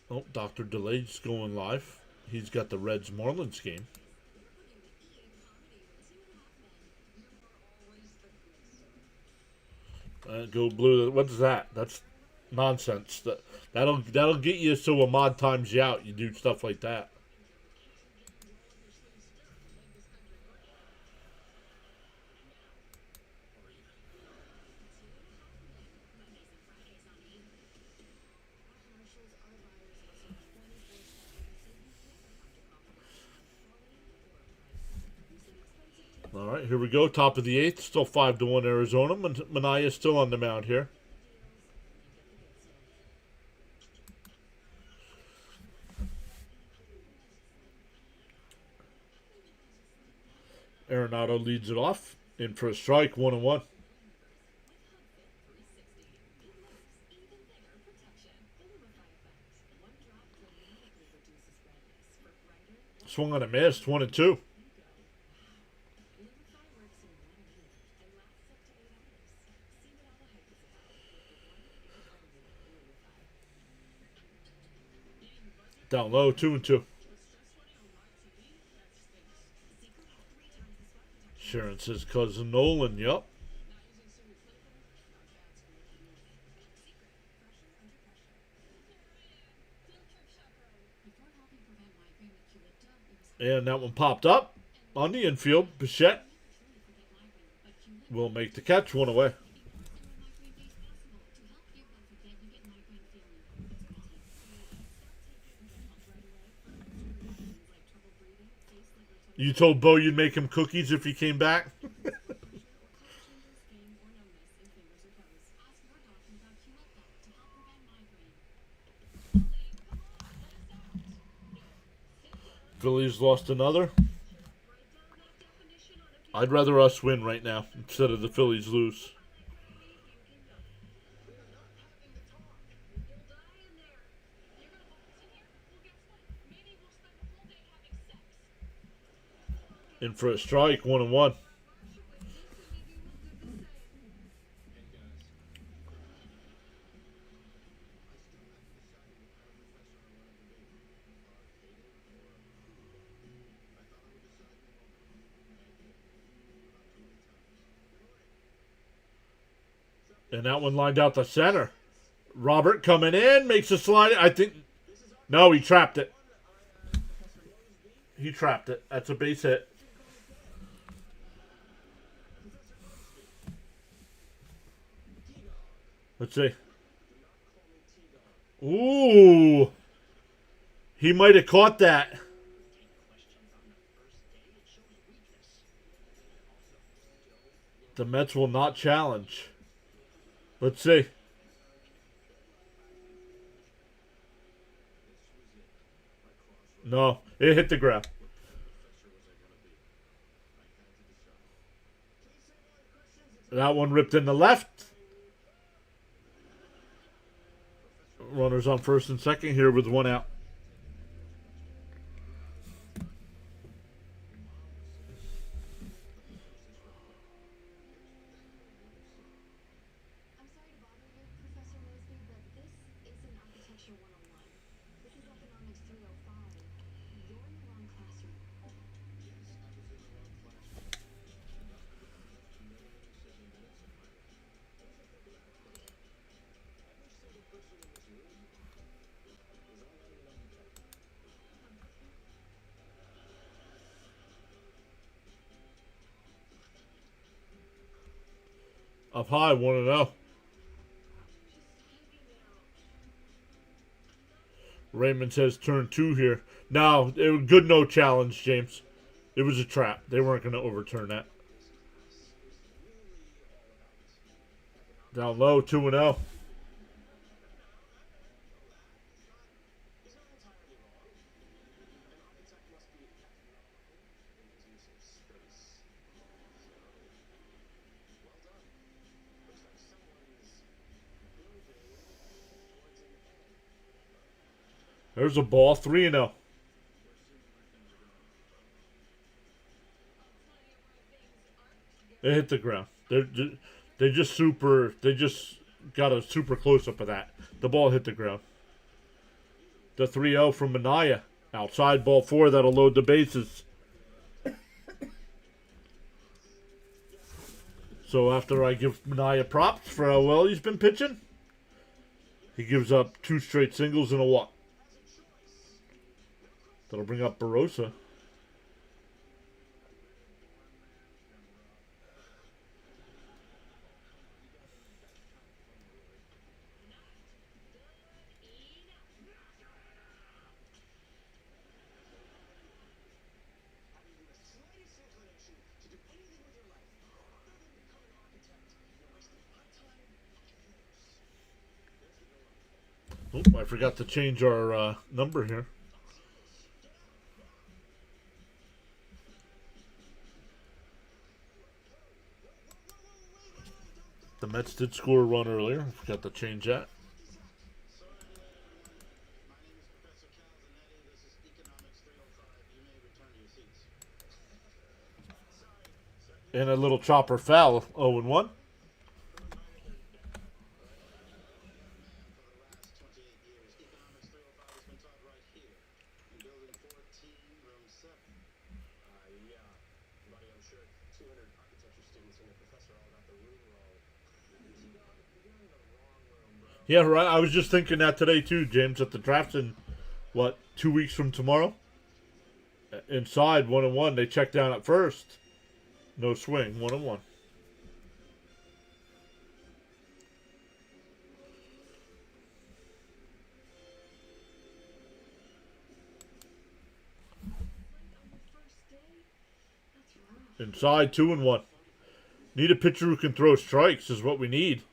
Oh, Dr. Delay's going live. He's got the Reds Marlins game. Go Blue. What's that? That's nonsense. That'll get you so a mod times you out. You do stuff like that. All right, here we go. Top of the eighth. Still 5-1 Arizona. Minaya still on the mound here. Arenado leads it off. In for a strike, 1-1. Swung on a miss, 1-2. Down low, 2-2. Sharon says cousin Nolan, yup. And that one popped up on the infield. Bichette will make the catch, 1 away. You told Bo you'd make him cookies if he came back? Phillies lost another. I'd rather us win right now instead of the Phillies lose. In for a strike, 1-1. And that one lined out the center. Robert coming in, makes a slide. I think. No, he trapped it. He trapped it. That's a base hit. Let's see. Ooh. He might have caught that. The Mets will not challenge. Let's see. No, it hit the ground. That one ripped in the left. Runners on first and second here with 1 out. I'm sorry to bother you, Professor Mosby, but this isn't Architecture 101. This is Economics 305. You're in the wrong classroom. Up high, 1-0. Raymond says turn 2 here. No, it was good no challenge, James. It was a trap. They weren't going to overturn that. Down low, 2-0. There's a ball, 3-0. It hit the ground. They just got a super close up of that. The ball hit the ground. The 3-0 from Minaya. Outside ball 4, that'll load the bases. So after I give Minaya props for how well he's been pitching, he gives up 2 straight singles and a walk. That'll bring up Barossa. Oh, I forgot to change our number here. The Mets did score a run earlier. Forgot to change that. And a little chopper foul, 0-1. Yeah, right. I was just thinking that today too, James. At the draft's in 2 weeks from tomorrow. Inside 1-1, they check down at first. No swing, 1-1. Inside 2-1. Need a pitcher who can throw strikes is what we need.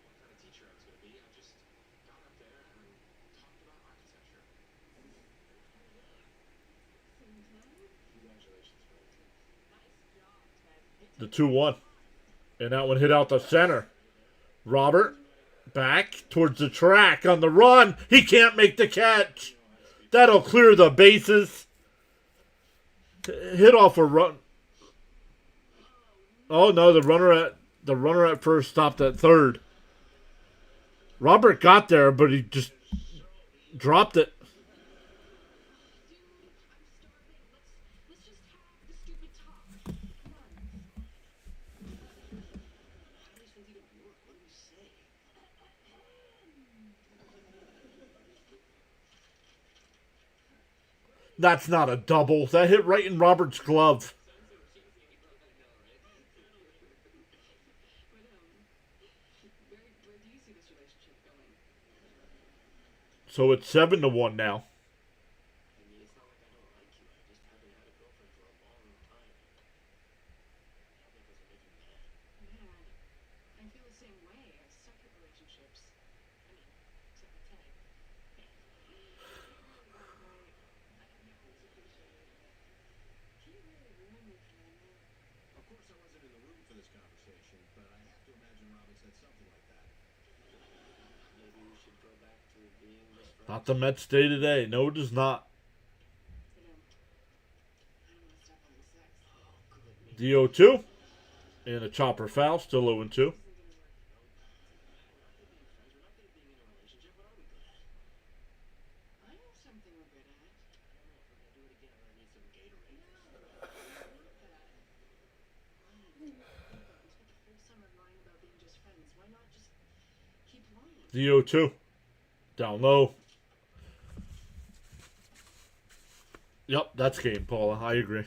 The 2-1. And that one hit out the center. Robert back towards the track on the run. He can't make the catch. That'll clear the bases. Hit off a run. Oh no, the runner at first stopped at third. Robert got there, but he just dropped it. That's not a double. That hit right in Robert's glove. So it's 7-1 now. Not the Mets day today. No, it is not. DO2. And a chopper foul. Still 0-2. DO2. Down low. Yep, that's game, Paula. I agree.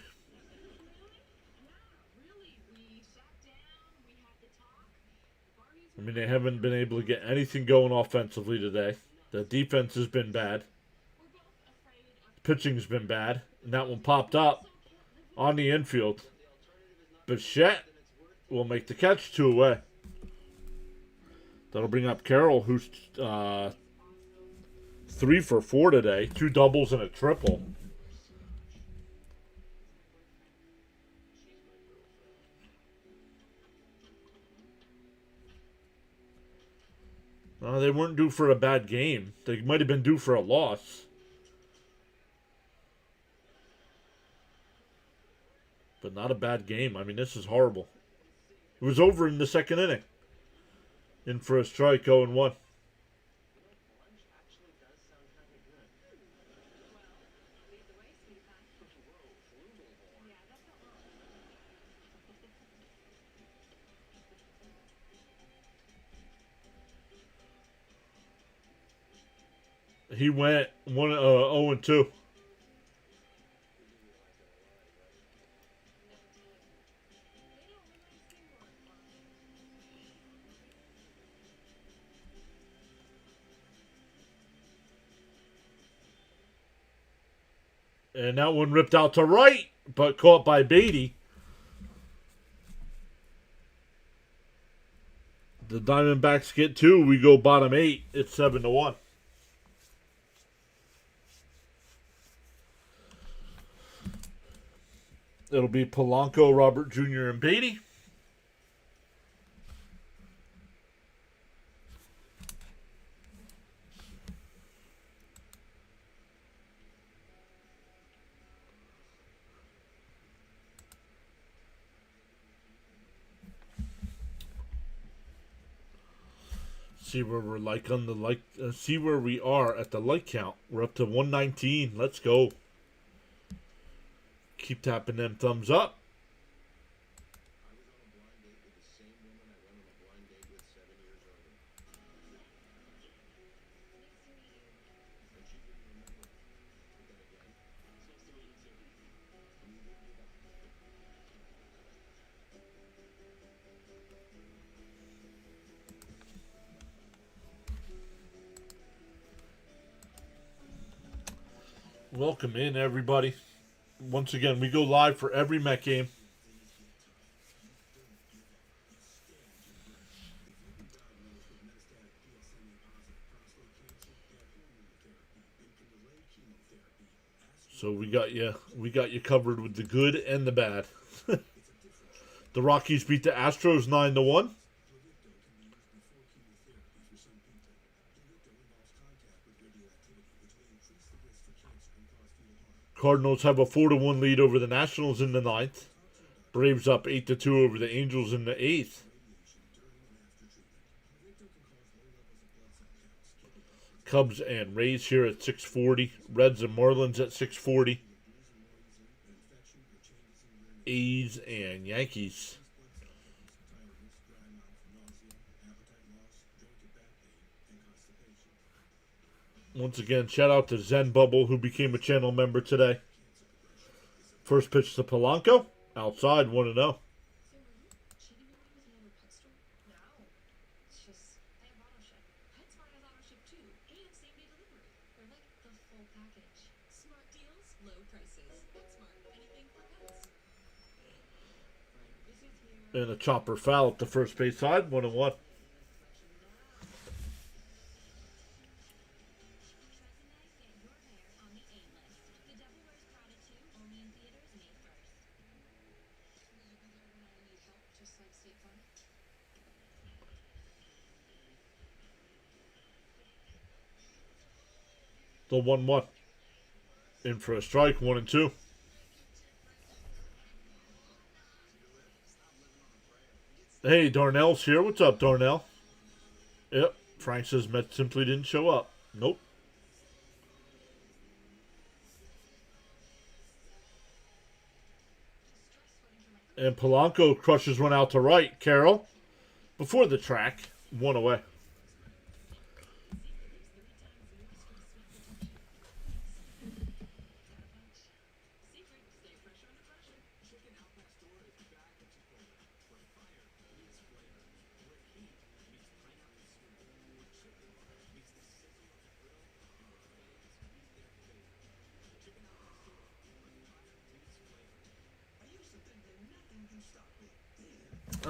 I mean, they haven't been able to get anything going offensively today. The defense has been bad. Pitching's been bad. And that one popped up on the infield. Bichette will make the catch 2 away. That'll bring up Carroll, who's 3 for 4 today. 2 doubles and a triple. They weren't due for a bad game. They might have been due for a loss. But not a bad game. I mean, this is horrible. It was over in the second inning. In for a strike, 0-1. He went 0-2. And that one ripped out to right, but caught by Beatty. The Diamondbacks get 2. We go bottom 8. It's 7-1. It'll be Polanco, Robert Jr., and Beatty. See where we're like on the like. See where we are at the like count. We're up to 119. Let's go. Keep tapping them thumbs up. Welcome in, everybody. Once again, we go live for every Met game. So we got you covered with the good and the bad. The Rockies beat the Astros 9-1. Cardinals have a 4-1 lead over the Nationals in the 9th. Braves up 8-2 over the Angels in the 8th. Cubs and Rays here at 6:40. Reds and Marlins at 6:40. A's and Yankees. Once again, shout out to Zen Bubble, who became a channel member today. First pitch to Polanco. Outside, 1-0. And a chopper foul at the first base side, 1-1. The 1-1. In for a strike, 1-2. Hey, Darnell's here. What's up, Darnell? Yep. Frank says Mets simply didn't show up. Nope. And Polanco crushes one out to right. Carroll, before the track, 1 away.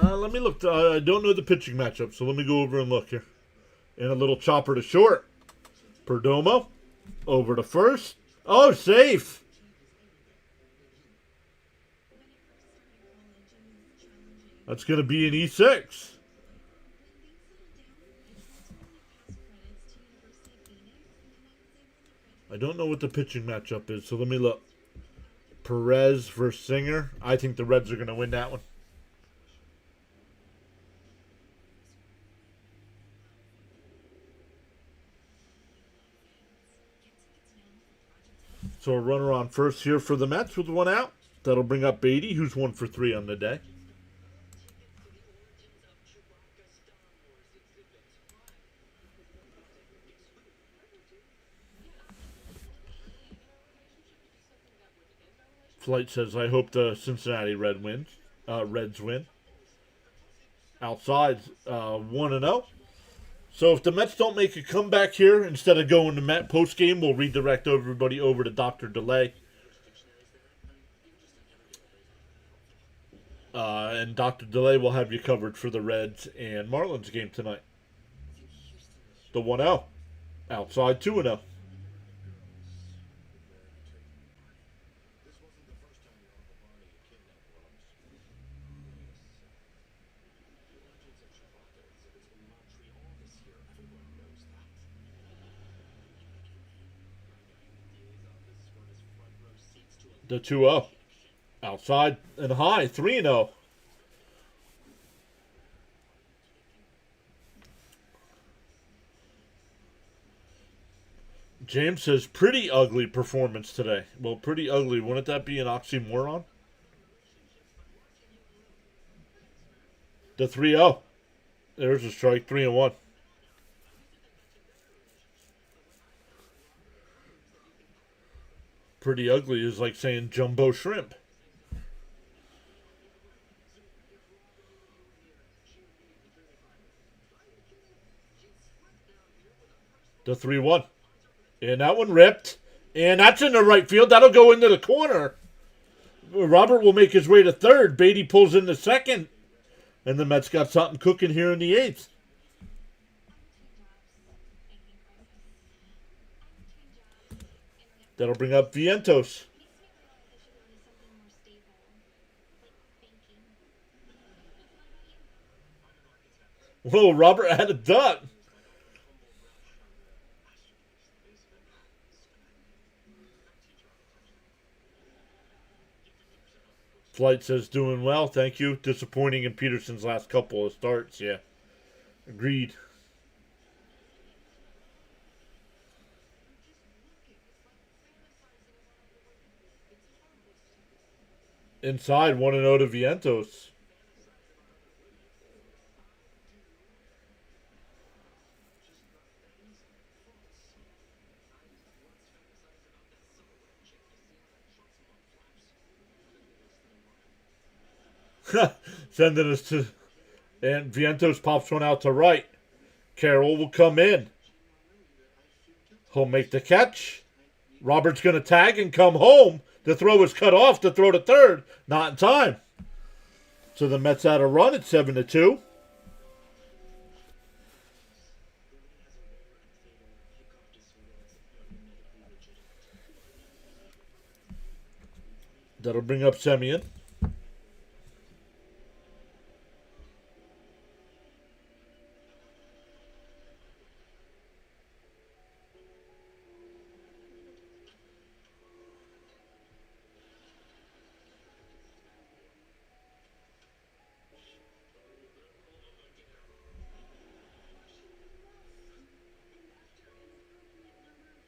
Let me look. I don't know the pitching matchup, so let me go over and look here. And a little chopper to short. Perdomo over to first. Oh, safe. That's going to be an E6. I don't know what the pitching matchup is, so let me look. Perez versus Singer. I think the Reds are going to win that one. So a runner on first here for the Mets with 1 out. That'll bring up Beatty, who's 1 for 3 on the day. Flight says, I hope the Cincinnati Reds win. Outside, 1-0. So if the Mets don't make a comeback here, instead of going to Met postgame, we'll redirect everybody over to Dr. Delay. And Dr. Delay will have you covered for the Reds and Marlins game tonight. The 1-0. Outside, 2-0. The 2-0. Outside and high. 3-0. James says, pretty ugly performance today. Well, pretty ugly. Wouldn't that be an oxymoron? The 3-0. There's a strike. 3-1. Pretty ugly is like saying jumbo shrimp. The 3-1. And that one ripped. And that's in the right field. That'll go into the corner. Robert will make his way to third. Beatty pulls into second. And the Mets got something cooking here in the eighth. That'll bring up Vientos. Whoa, Robert had a duck. Flight says doing well, thank you. Disappointing in Peterson's last couple of starts, yeah. Agreed. Inside, 1-0 to Vientos. Sending us to... And Vientos pops one out to right. Carroll will come in. He'll make the catch. Robert's going to tag and come home. The throw is cut off to throw to third. Not in time. So the Mets had a run at 7-2. That'll bring up Semien.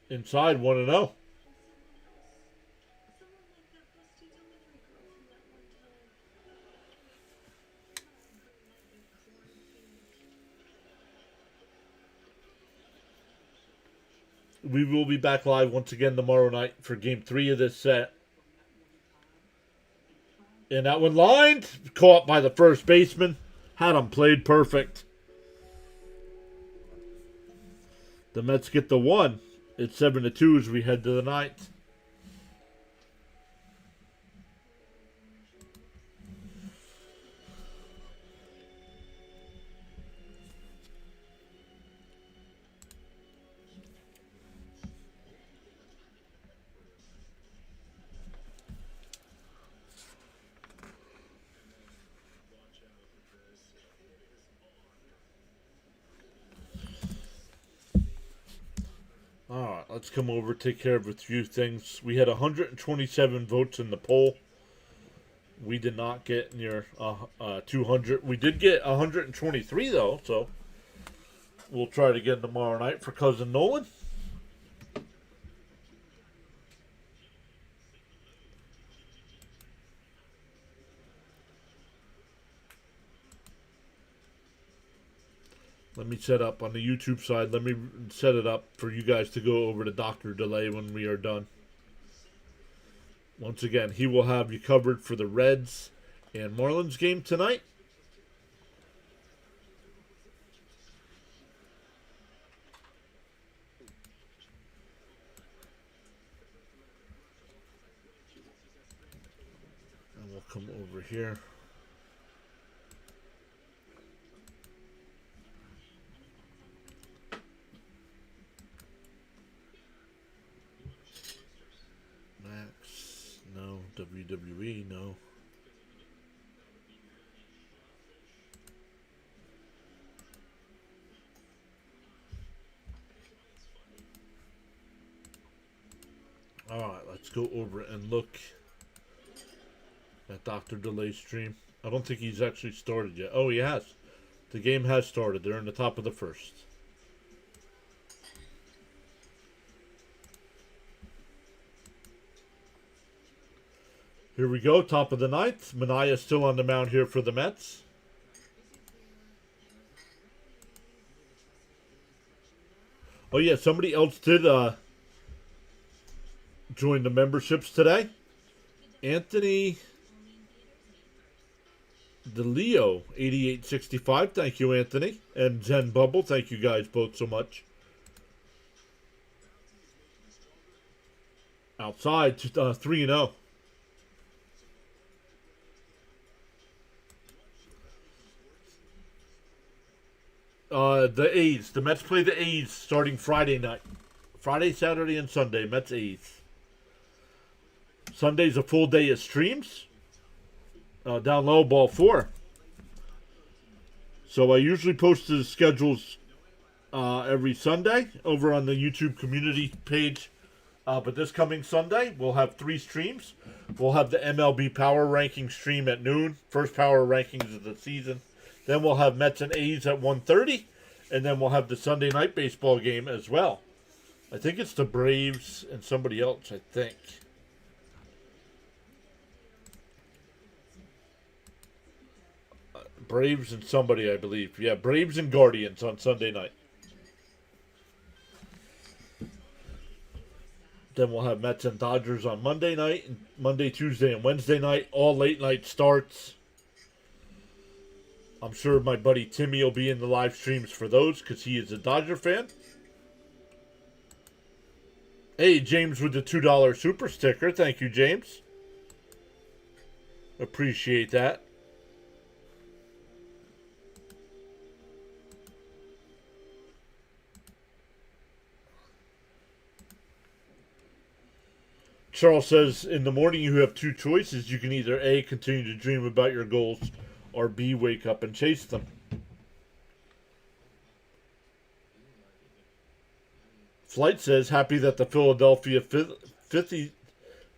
Inside, 1-0. We will be back live once again tomorrow night for game 3 of this set. And that one lined, caught by the first baseman. Had him played perfect. The Mets get the 1. It's 7-2 as we head to the ninth. Alright, let's come over, take care of a few things. We had 127 votes in the poll. We did not get near 200. We did get 123 though, so we'll try it again tomorrow night for Cousin Nolan. Let me set up on the YouTube side. Let me set it up for you guys to go over to Dr. Delay when we are done. Once again, he will have you covered for the Reds and Marlins game tonight. And we'll come over here. No. WWE, no. Alright, let's go over and look That Dr. Delay stream. I don't think he's actually started yet. Oh, he has. The game has started. They're in the top of the first. Here we go, top of the ninth. Manaea still on the mound here for the Mets. Oh yeah, somebody else did join the memberships today. Anthony DeLeo, 8865. Thank you, Anthony. And Zen Bubble, thank you guys both so much. Outside, 3-0. The A's. The Mets play the A's starting Friday night. Friday, Saturday, and Sunday. Mets A's. Sunday's a full day of streams. Down low, ball 4. So I usually post the schedules every Sunday over on the YouTube community page. But this coming Sunday, we'll have 3 streams. We'll have the MLB Power Ranking stream at noon. First Power Rankings of the season. Then we'll have Mets and A's at 1:30. And then we'll have the Sunday night baseball game as well. I think it's the Braves and somebody else, I think. Braves and somebody, I believe. Yeah, Braves and Guardians on Sunday night. Then we'll have Mets and Dodgers on Monday night, and Monday, Tuesday, and Wednesday night. All late night starts. I'm sure my buddy Timmy will be in the live streams for those because he is a Dodger fan. Hey, James with the $2 super sticker. Thank you, James. Appreciate that. Charles says, in the morning you have 2 choices. You can either A, continue to dream about your goals, or B, wake up and chase them. Flight says, happy that the Philadelphia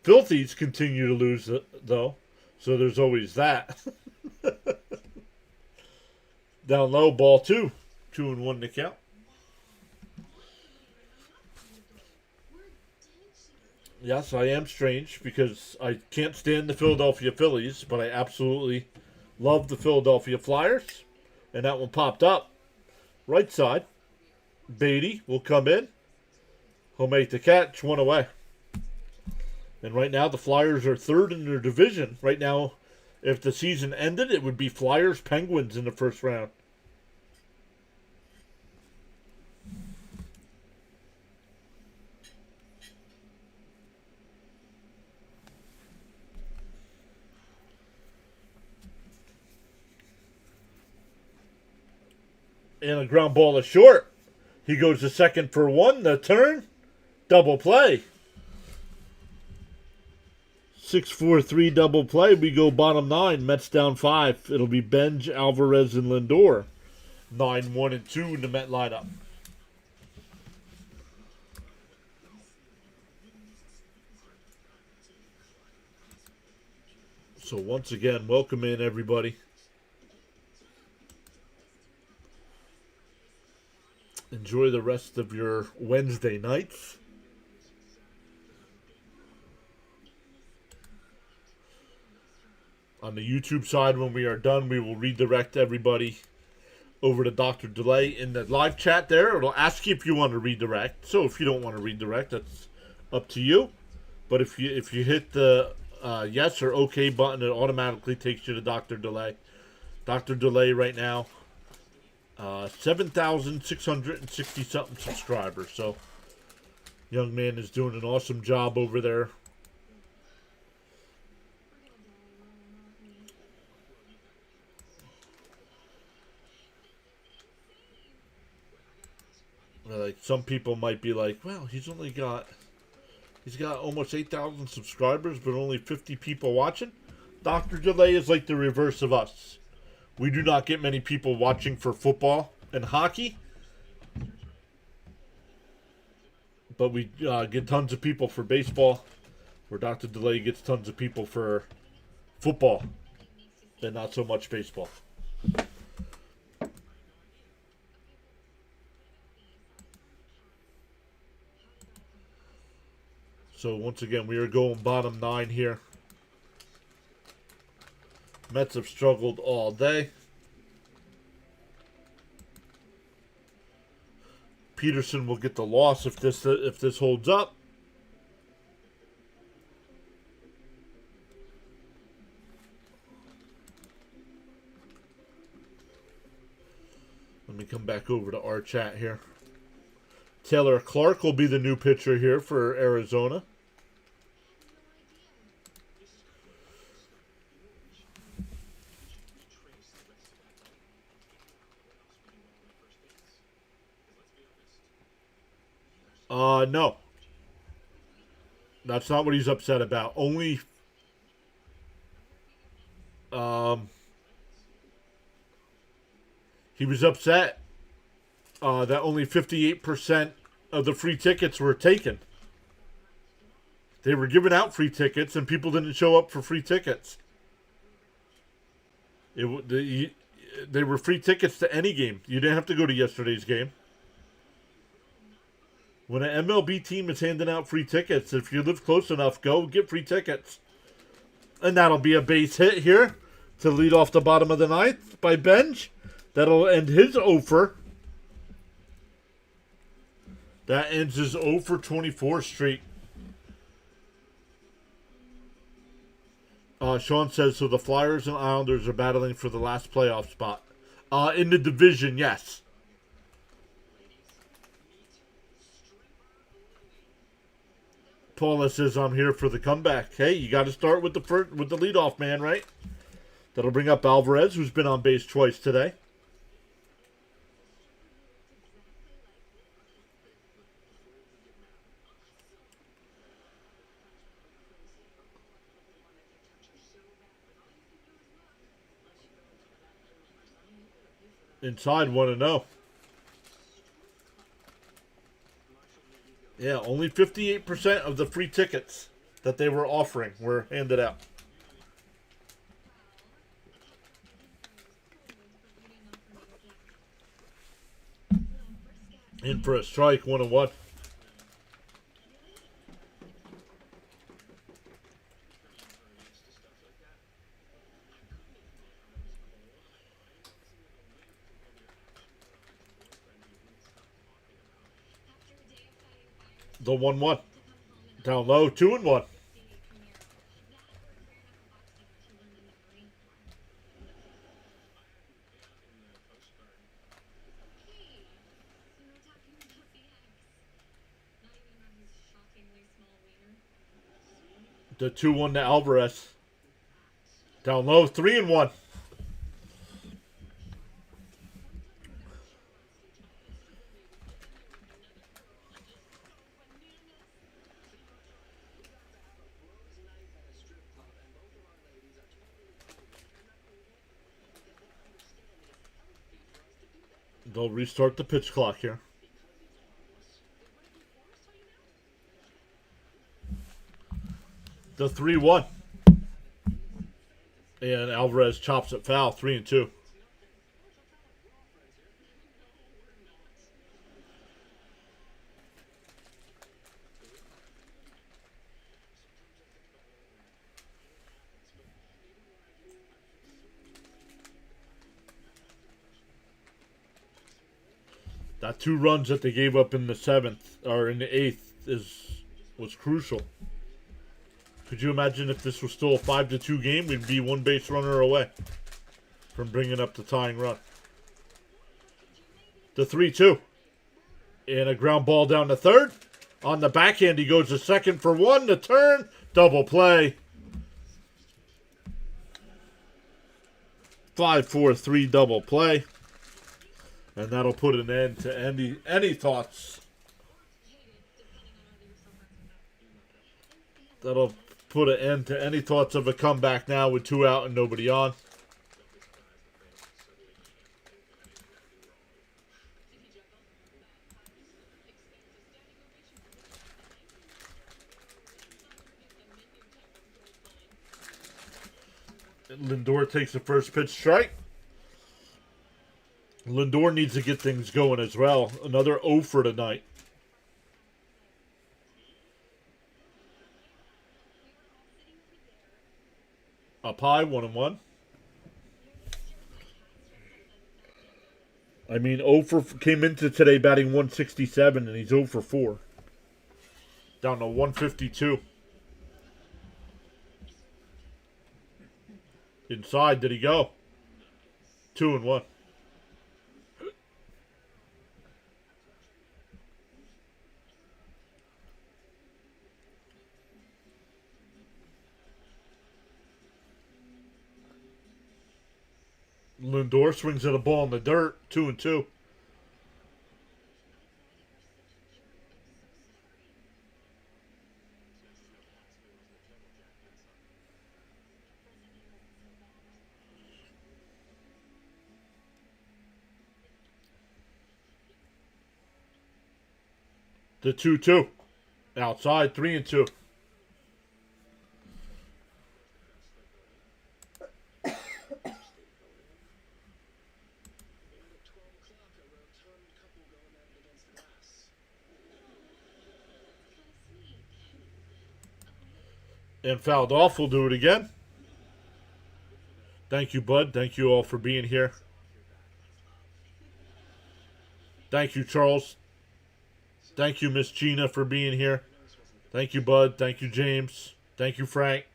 Filthies continue to lose, though. So there's always that. Down low, ball 2. 2-1 to count. Yes, I am strange because I can't stand the Philadelphia Phillies, but I absolutely love the Philadelphia Flyers. And that one popped up. Right side. Beatty will come in. He'll make the catch. 1 away. And right now the Flyers are 3rd in their division. Right now, if the season ended, it would be Flyers Penguins in the first round. And a ground ball is short. He goes to second for 1. The turn. Double play. 6-4-3 double play. We go bottom 9. Mets down 5. It'll be Benj, Alvarez, and Lindor. 9-1-2 in the Met lineup. So once again, welcome in everybody. Enjoy the rest of your Wednesday nights. On the YouTube side, when we are done, we will redirect everybody over to Dr. Delay in the live chat there. It'll ask you if you want to redirect. So if you don't want to redirect, that's up to you. But if you hit the yes or okay button, it automatically takes you to Dr. Delay. Dr. Delay right now. 7,660 something subscribers. So, young man is doing an awesome job over there. Like some people might be like, well, he's got almost 8,000 subscribers, but only 50 people watching. Dr. Delay is like the reverse of us. We do not get many people watching for football and hockey, but we get tons of people for baseball, where Dr. Delay gets tons of people for football and not so much baseball. So once again, we are going bottom 9 here. Mets have struggled all day. Peterson will get the loss if this holds up. Let me come back over to our chat here. Taylor Clark will be the new pitcher here for Arizona. No. That's not what he's upset about. Only he was upset that only 58% of the free tickets were taken. They were giving out free tickets and people didn't show up for free tickets. They were free tickets to any game. You didn't have to go to yesterday's game. When an MLB team is handing out free tickets, if you live close enough, go get free tickets. And that'll be a base hit here to lead off the bottom of the ninth by Benj. That'll end his 0 for. That ends his 0 for 24 streak. Sean says, so the Flyers and Islanders are battling for the last playoff spot. In the division, yes. Paula says, I'm here for the comeback. Hey, you got to start with the leadoff man, right? That'll bring up Alvarez, who's been on base twice today. Inside 1-0. Yeah, only 58% of the free tickets that they were offering were handed out. In for a strike, 1-1. The 1-1. Down low, 2-1. The 2-1 to Alvarez. Down low, 3-1. They'll restart the pitch clock here. The 3-1. And Alvarez chops it foul, 3-2. That 2 runs that they gave up in the 7th or in the 8th was crucial. Could you imagine if this was still a 5-2 game? We'd be 1 base runner away from bringing up the tying run. The 3-2. And a ground ball down to third. On the backhand, he goes to second for 1. The turn. Double play. 5-4-3 double play. And that'll put an end to any thoughts. That'll put an end to any thoughts of a comeback now with 2 out and nobody on. Lindor takes the first pitch strike. Lindor needs to get things going as well. Another 0 for tonight. Up high, 1-1. I mean, 0 for came into today batting 167, and he's 0 for 4. Down to 152. Inside, did he go? 2-1. Lindor swings at a ball in the dirt, 2-2. The 2-2. Outside, 3-2. And fouled off. We'll do it again. Thank you, bud. Thank you all for being here. Thank you, Charles. Thank you, Miss Gina, for being here. Thank you, bud. Thank you, James. Thank you, Frank.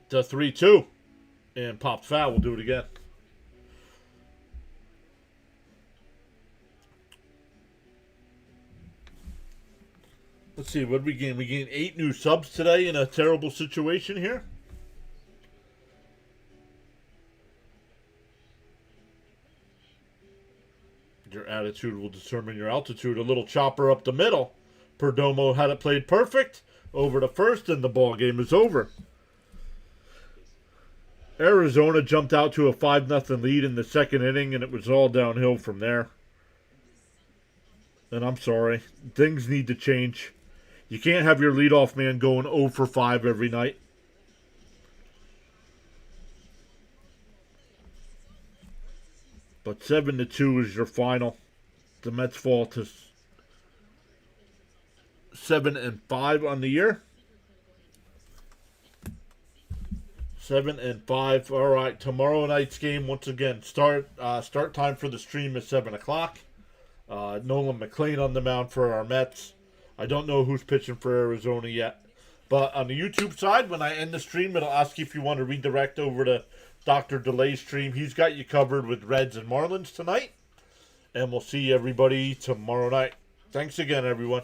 The 3-2. And popped foul. We'll do it again. Let's see, what did we gain? We gained 8 new subs today in a terrible situation here. Your attitude will determine your altitude. A little chopper up the middle. Perdomo had it played perfect. Over to first, and the ball game is over. Arizona jumped out to a 5-0 lead in the second inning, and it was all downhill from there. And I'm sorry. Things need to change. You can't have your leadoff man going 0 for 5 every night. But 7-2 is your final. The Mets fall to 7-5 on the year. 7-5. All right, tomorrow night's game once again. Start time for the stream is 7:00. Nolan McLean on the mound for our Mets. I don't know who's pitching for Arizona yet. But on the YouTube side, when I end the stream, it'll ask you if you want to redirect over to Dr. Delay's stream. He's got you covered with Reds and Marlins tonight. And we'll see everybody tomorrow night. Thanks again, everyone.